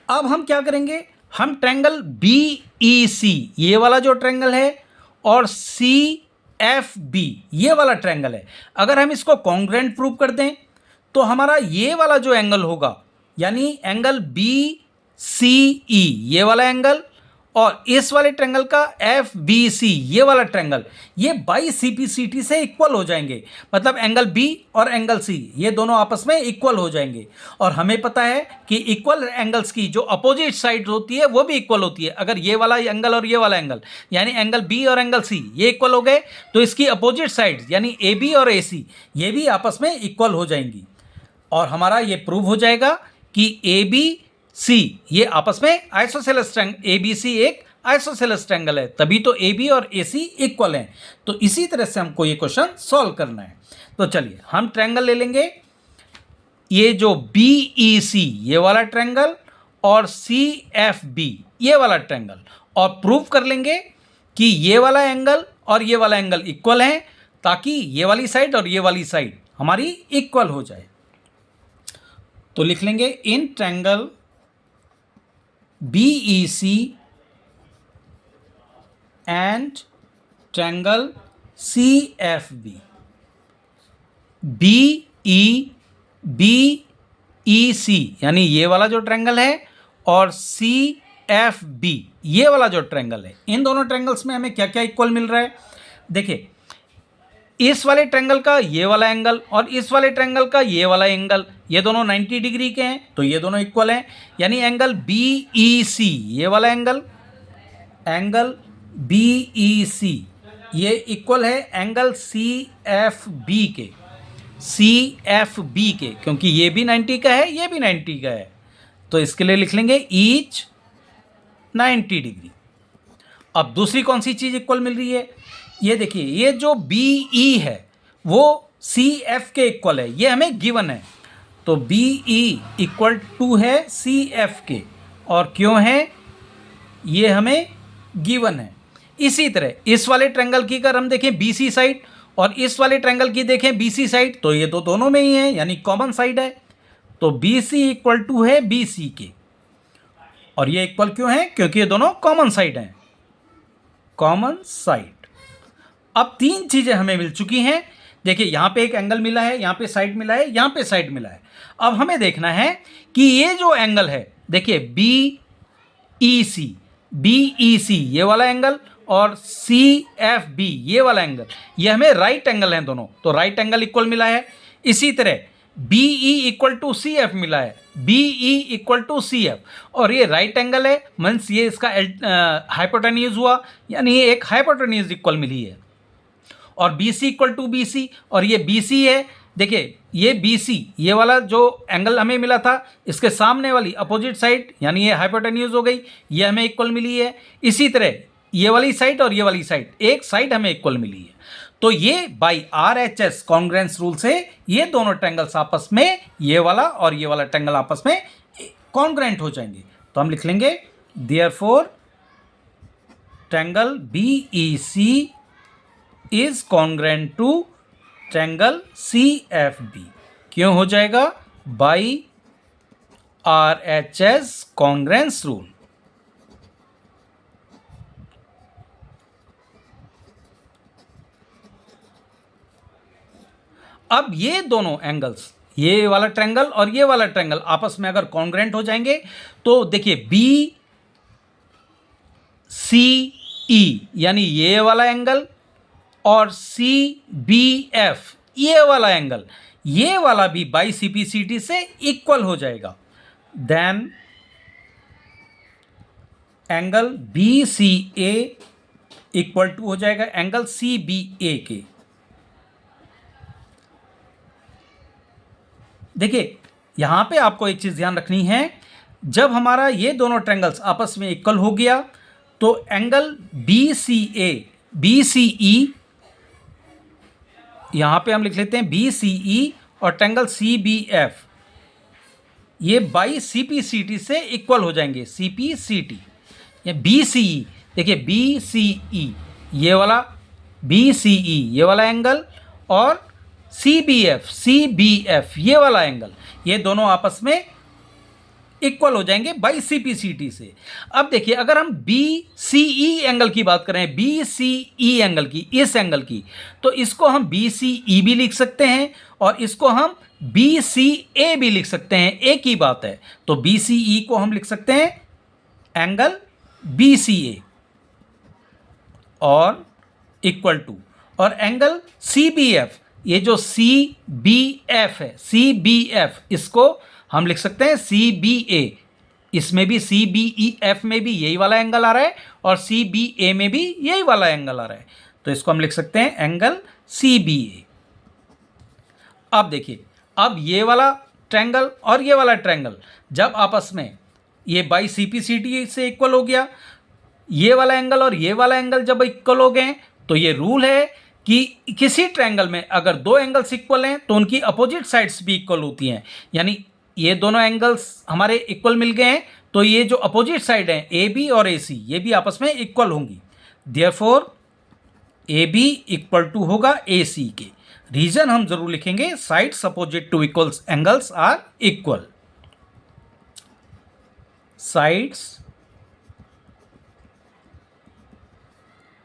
अब हम क्या करेंगे, हम ट्रायंगल BEC ये वाला जो ट्रायंगल है और CFB ये वाला ट्रायंगल है, अगर हम इसको कॉन्ग्रुएंट प्रूव कर दें तो हमारा ये वाला जो एंगल होगा यानी एंगल BCE ये वाला एंगल और इस वाले ट्रायंगल का FBC ये वाला ट्रायंगल ये बाई CPCT से इक्वल हो जाएंगे। मतलब एंगल B और एंगल C ये दोनों आपस में इक्वल हो जाएंगे। और हमें पता है कि इक्वल एंगल्स की जो अपोजिट साइड होती है वो भी इक्वल होती है। अगर ये वाला एंगल और ये वाला एंगल यानी एंगल B और एंगल C ये इक्वल हो गए तो इसकी अपोजिट साइड यानी AB और AC ये भी आपस में इक्वल हो जाएंगी। और हमारा ये प्रूव हो जाएगा कि ABC ये आपस में आइसोसेलस ट्रायंगल, ABC एक आइसोसेलस ट्रायंगल है, तभी तो AB और AC इक्वल हैं। तो इसी तरह से हमको ये क्वेश्चन सॉल्व करना है। तो चलिए हम ट्रायंगल ले लेंगे, ये जो BEC ये वाला ट्रायंगल और CFB ये वाला ट्रायंगल, और प्रूव कर लेंगे कि ये वाला एंगल और ये वाला एंगल इक्वल हैं, ताकि ये वाली साइड और ये वाली साइड हमारी इक्वल हो जाए। तो लिख लेंगे in triangle BEC and triangle CFB, BEC यानी ये वाला जो ट्रायंगल है और CFB ये वाला जो ट्रायंगल है, इन दोनों ट्रायंगल्स में हमें क्या क्या इक्वल मिल रहा है। देखिए इस वाले ट्रायंगल का ये वाला एंगल और इस वाले ट्रायंगल का ये वाला एंगल, ये दोनों 90 डिग्री के हैं, तो ये दोनों इक्वल हैं। यानी एंगल बी ई सी, ये वाला एंगल बी ई सी ये इक्वल है एंगल सी एफ बी के, क्योंकि ये भी 90 का है, ये भी 90 का है, तो इसके लिए लिख लेंगे ईच 90 डिग्री। अब दूसरी कौन सी चीज़ इक्वल मिल रही है, ये देखिए, ये जो बी ई है वो सी एफ के इक्वल है, ये हमें गिवन है। तो बी ई इक्वल टू है सी एफ के, और क्यों है, ये हमें गिवन है। इसी तरह इस वाले ट्रायंगल की अगर हम देखें बी सी साइड और इस वाले ट्रायंगल की देखें बी सी साइड, तो ये तो दोनों में ही है, यानी कॉमन साइड है। तो बी सी इक्वल टू है बी सी के, और ये इक्वल क्यों है, क्योंकि ये दोनों कॉमन साइड हैं, कॉमन साइड। अब तीन चीज़ें हमें मिल चुकी हैं। देखिए यहाँ पे एक एंगल मिला है, यहाँ पे साइड मिला है, यहाँ पे साइड मिला है। अब हमें देखना है कि ये जो एंगल है, देखिए बी ई सी ये वाला एंगल और सी एफ बी ये वाला एंगल, ये हमें राइट एंगल हैं दोनों, तो राइट एंगल इक्वल मिला है। इसी तरह B E equal to C F मिला है, B E equal to C F, और ये राइट एंगल है, मीन्स ये इसका हाइपोटेन्यूज हुआ, यानी ये एक हाइपोटेन्यूज इक्वल मिली है। और B C equal to B C, और ये बी सी है, देखिए ये बी सी ये वाला जो एंगल हमें मिला था, इसके सामने वाली अपोजिट साइड, यानी ये हाइपोटेन्यूज हो गई, ये हमें इक्वल मिली है। इसी तरह ये वाली साइड और ये वाली साइड, एक साइड हमें इक्वल मिली है। तो ये by R H S congruence rule से ये दोनों ट्रायंगल्स आपस में, ये वाला और ये वाला ट्रायंगल आपस में कॉन्ग्रेंट हो जाएंगे। तो हम लिख लेंगे therefore triangle B E C is congruent to triangle C F B. क्यों हो जाएगा, by R H S congruence rule. अब ये दोनों एंगल्स, ये वाला ट्रायंगल और ये वाला ट्रायंगल आपस में अगर कॉन्ग्रेंट हो जाएंगे, तो देखिए बी सी ई यानी ये वाला एंगल और सी बी एफ ये वाला एंगल, ये वाला भी by C P C T से इक्वल हो जाएगा। Then angle B C A equal to हो जाएगा एंगल सी बी ए के। देखिए यहां पे आपको एक चीज ध्यान रखनी है, जब हमारा ये दोनों ट्रायंगल्स आपस में इक्वल हो गया, तो angle B C A B C E, यहां पे हम लिख लेते हैं बी सी ई, और ट्रायंगल सी बी एफ ये by C P C T से इक्वल हो जाएंगे, सी पी सी टी या बी सी ई। देखिए बी सी ई ये वाला, बी सी ई ये वाला एंगल और सी बी एफ ये वाला एंगल, ये दोनों आपस में इक्वल हो जाएंगे by C P C T से। अब देखिए अगर हम बी सी ई एंगल की बात करें, बी सी ई एंगल की, इस एंगल की, तो इसको हम बी सी ई भी लिख सकते हैं और इसको हम बी सी ए भी लिख सकते हैं, एक ही बात है। तो बी सी ई को हम लिख सकते हैं एंगल बी सी ए और इक्वल टू, और एंगल सी बी एफ, ये जो सी बी एफ है, सी बी एफ, इसको हम लिख सकते हैं सी बी ए। इसमें भी सी बी ई एफ में भी यही वाला एंगल आ रहा है और सी बी ए में भी यही वाला एंगल आ रहा है, तो इसको हम लिख सकते हैं एंगल सी बी ए। अब देखिए, अब ये वाला ट्रायंगल और ये वाला ट्रायंगल जब आपस में ये by C P C T से इक्वल हो गया, ये वाला एंगल और ये वाला एंगल जब इक्वल हो गए, तो ये रूल है कि किसी ट्रायंगल में अगर दो एंगल्स इक्वल हैं तो उनकी अपोजिट साइड्स भी इक्वल होती हैं। यानी ये दोनों एंगल्स हमारे इक्वल मिल गए हैं, तो ये जो अपोजिट साइड हैं ए बी और ए सी, ये भी आपस में इक्वल होंगी। Therefore A B equal to होगा ए सी के। रीजन हम जरूर लिखेंगे, sides opposite to equals angles are equal. Sides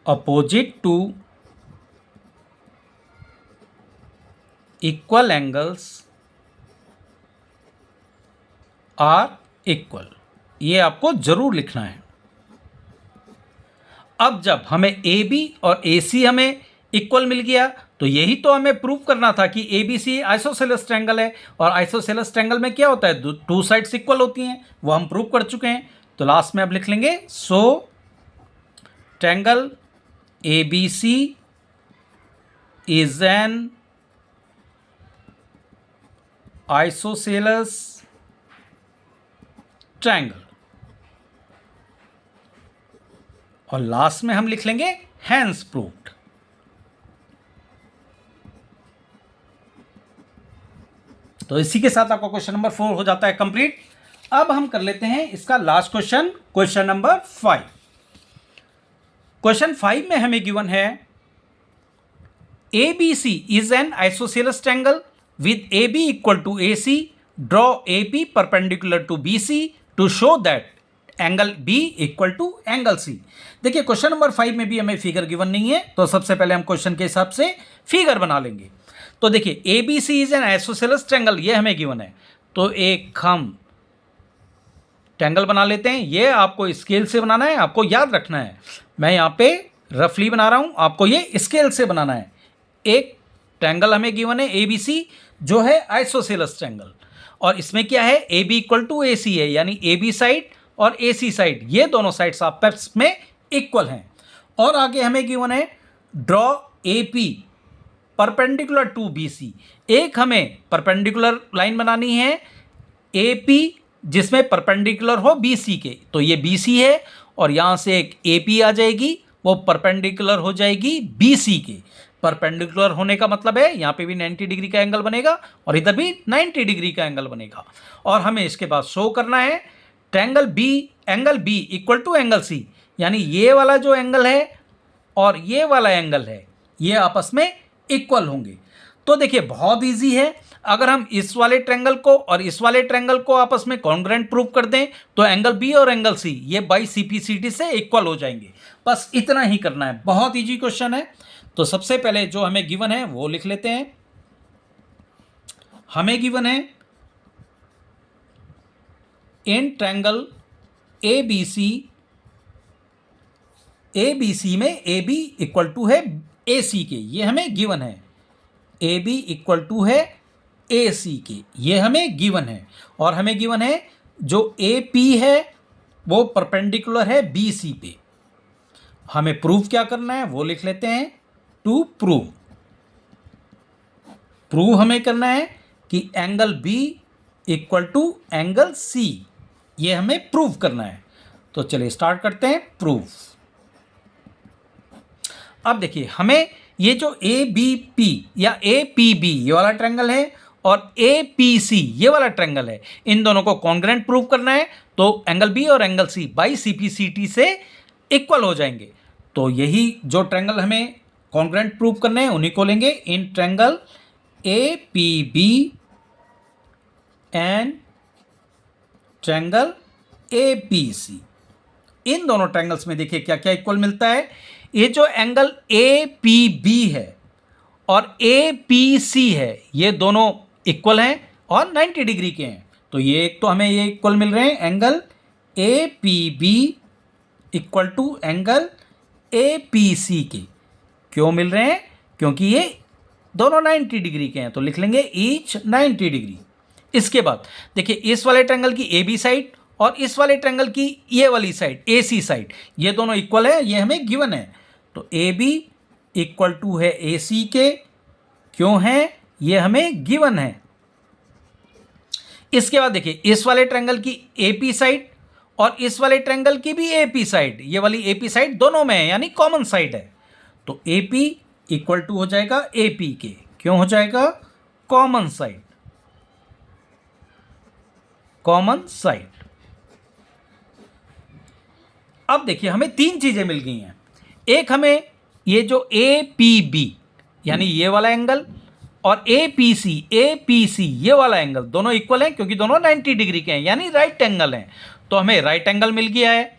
opposite to equal angles are equal, ये आपको जरूर लिखना है। अब जब हमें ए बी और ए सी हमें इक्वल मिल गया। तो यही तो हमें प्रूव करना था कि A B C isosceles triangle है, और आइसोसेलेस ट्रायंगल में क्या होता है, टू साइड्स इक्वल होती हैं, वो हम प्रूव कर चुके हैं। तो लास्ट में अब लिख लेंगे so triangle A B C is an isosceles triangle, और लास्ट में हम लिख लेंगे हैंस प्रूव्ड। तो इसी के साथ आपका क्वेश्चन नंबर 4 हो जाता है कंप्लीट। अब हम कर लेते हैं इसका last question, question number 5। Question 5 में हमें गिवन है ABC is an isosceles triangle with AB equal to AC. Draw AP perpendicular to BC to show that angle B equal to angle C। देखिए क्वेश्चन नंबर 5 में भी हमें figure given नहीं है, तो सबसे पहले हम क्वेश्चन के हिसाब से फिगर बना लेंगे। तो देखिए ABC is an isosceles triangle, ये हमें गिवन है। तो एक हम ट्रायंगल बना लेते हैं। ये आपको स्केल से बनाना है, आपको याद रखना है। मैं यहाँ पे रफली बना रहा हूँ, आपको ये स्केल से बनाना है। एक ट्रायंगल हमें गिवन है ABC, जो है आइसोसेलेस ट्रायंगल, और इसमें क्या है AB इक्वल टू AC है, यानी AB साइड और AC साइड, ये दोनों साइड्स आपस में इक्वल हैं। और आगे हमें गिवन है draw AP perpendicular to BC। एक हमें परपेंडिकुलर लाइन बनानी है AP जिसमें परपेंडिकुलर हो BC के, तो ये BC है, और यहाँ से एक AP आ जाएगी, वो परपेंडिकुलर हो जाएगी BC के। परपेंडिकुलर होने का मतलब है यहाँ पे भी 90 डिग्री का एंगल बनेगा और इधर भी 90 डिग्री का एंगल बनेगा। और हमें इसके बाद शो करना है triangle B, angle B equal to angle C, यानी ये वाला जो एंगल है और ये वाला एंगल है, ये आपस में इक्वल होंगे। तो देखिए बहुत इजी है, अगर हम इस वाले ट्रायंगल को और इस वाले ट्रायंगल को आपस में कॉन्ग्रुएंट प्रूव कर दें तो एंगल B और एंगल C ये बाई CPCT से इक्वल हो जाएंगे। बस इतना ही करना है, बहुत इजी क्वेश्चन है। तो सबसे पहले जो हमें गिवन है वो लिख लेते हैं। हमें गिवन है इन ट्रायंगल ABC में AB इक्वल टू है AC के, ये हमें गिवन है। AB इक्वल टू है AC के, ये हमें गिवन है। और हमें गिवन है जो AP है वो परपेंडिकुलर है BC पे। हमें प्रूफ क्या करना है वो लिख लेते हैं। टू प्रूव हमें करना है कि angle B equal to angle C, ये हमें प्रूव करना है। तो चलिए स्टार्ट करते हैं प्रूफ। अब देखिए हमें ये जो ABP या APB ये वाला ट्रायंगल है और APC ये वाला ट्रायंगल है, इन दोनों को कॉन्ग्रुएंट प्रूव करना है। तो एंगल B और एंगल C बाई CPCT से इक्वल हो जाएंगे। तो यही जो ट्रायंगल हमें कॉन्ग्रुएंट प्रूव करने हैं उन्हीं को लेंगे। In triangle APB and triangle APC, इन दोनों ट्रायंगल्स में देखिए क्या क्या इक्वल मिलता है। ये जो एंगल APB है और APC है, ये दोनों इक्वल हैं और 90 डिग्री के हैं। तो ये एक तो हमें ये इक्वल मिल रहे हैं, angle APB equal to angle APC के। क्यों मिल रहे हैं? क्योंकि ये दोनों 90 डिग्री के हैं, तो लिख लेंगे ईच 90 डिग्री। इसके बाद देखिए इस वाले ट्रायंगल की AB साइड और इस वाले ट्रायंगल की ये वाली साइड AC साइड, ये दोनों इक्वल है, ये हमें गिवन है। तो AB इक्वल टू है AC के, क्यों है? ये हमें गिवन है। इसके बाद देखिए इस वाले ट्रायंगल की AP साइड और इस वाले ट्रायंगल की भी AP साइड, ये वाली AP साइड दोनों में है, यानी कॉमन साइड है। तो AP इक्वल टू हो जाएगा AP के, क्यों हो जाएगा? Common side, common side. अब देखिए हमें तीन चीजें मिल गई हैं। एक हमें ये जो APB यानी ये वाला एंगल और APC ये वाला एंगल दोनों इक्वल हैं, क्योंकि दोनों 90 डिग्री के हैं, यानी राइट एंगल हैं। तो हमें राइट एंगल मिल गया है।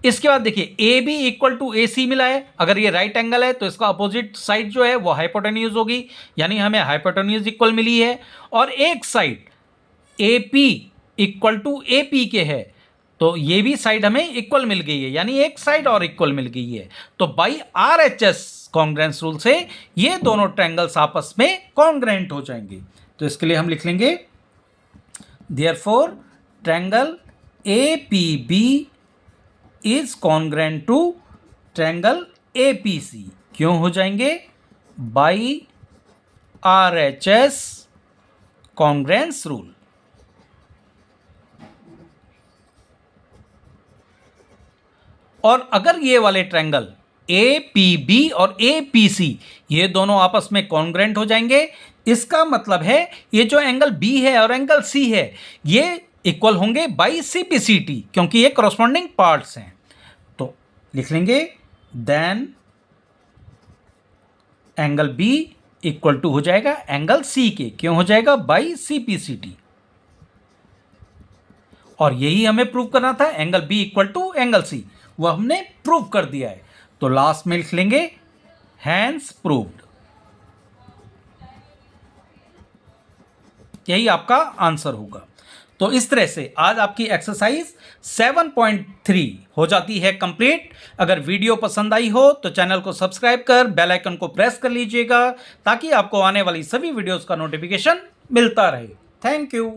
इसके बाद देखिए AB इक्वल टू AC मिला है। अगर ये राइट एंगल है तो इसका अपोजिट साइड जो है वो हाइपोटेन्यूज होगी, यानी हमें हाइपोटेन्यूज इक्वल मिली है। और एक side AP equal to AP के है, तो ये भी साइड हमें इक्वल मिल गई है, यानी एक साइड और इक्वल मिल गई है। तो बाई RHS कॉन्ग्रेंस रूल से ये दोनों ट्रायंगल्स आपस में कॉन्ग्रेंट हो जाएंगे। तो इसके लिए हम लिख लेंगे therefore triangle APB is congruent to triangle APC। क्यों हो जाएंगे? By RHS congruence rule. और अगर ये वाले ट्रायंगल APB और APC ये दोनों आपस में कॉन्ग्रेंट हो जाएंगे, इसका मतलब है ये जो एंगल B है और एंगल C है ये इक्वल होंगे बाई CPCT, क्योंकि ये करस्पॉन्डिंग पार्ट्स हैं। तो लिख लेंगे then angle B equal to हो जाएगा एंगल C के। क्यों हो जाएगा? By CPCT। और यही हमें प्रूव करना था, angle B equal to angle C, वो हमने प्रूव कर दिया है। तो लास्ट में लिख लेंगे हैंस प्रूव्ड। यही आपका आंसर होगा। तो इस तरह से आज आपकी एक्सरसाइज 7.3 हो जाती है कंप्लीट। अगर वीडियो पसंद आई हो तो चैनल को सब्सक्राइब कर बेल आइकन को प्रेस कर लीजिएगा ताकि आपको आने वाली सभी वीडियोस का नोटिफिकेशन मिलता रहे। Thank you.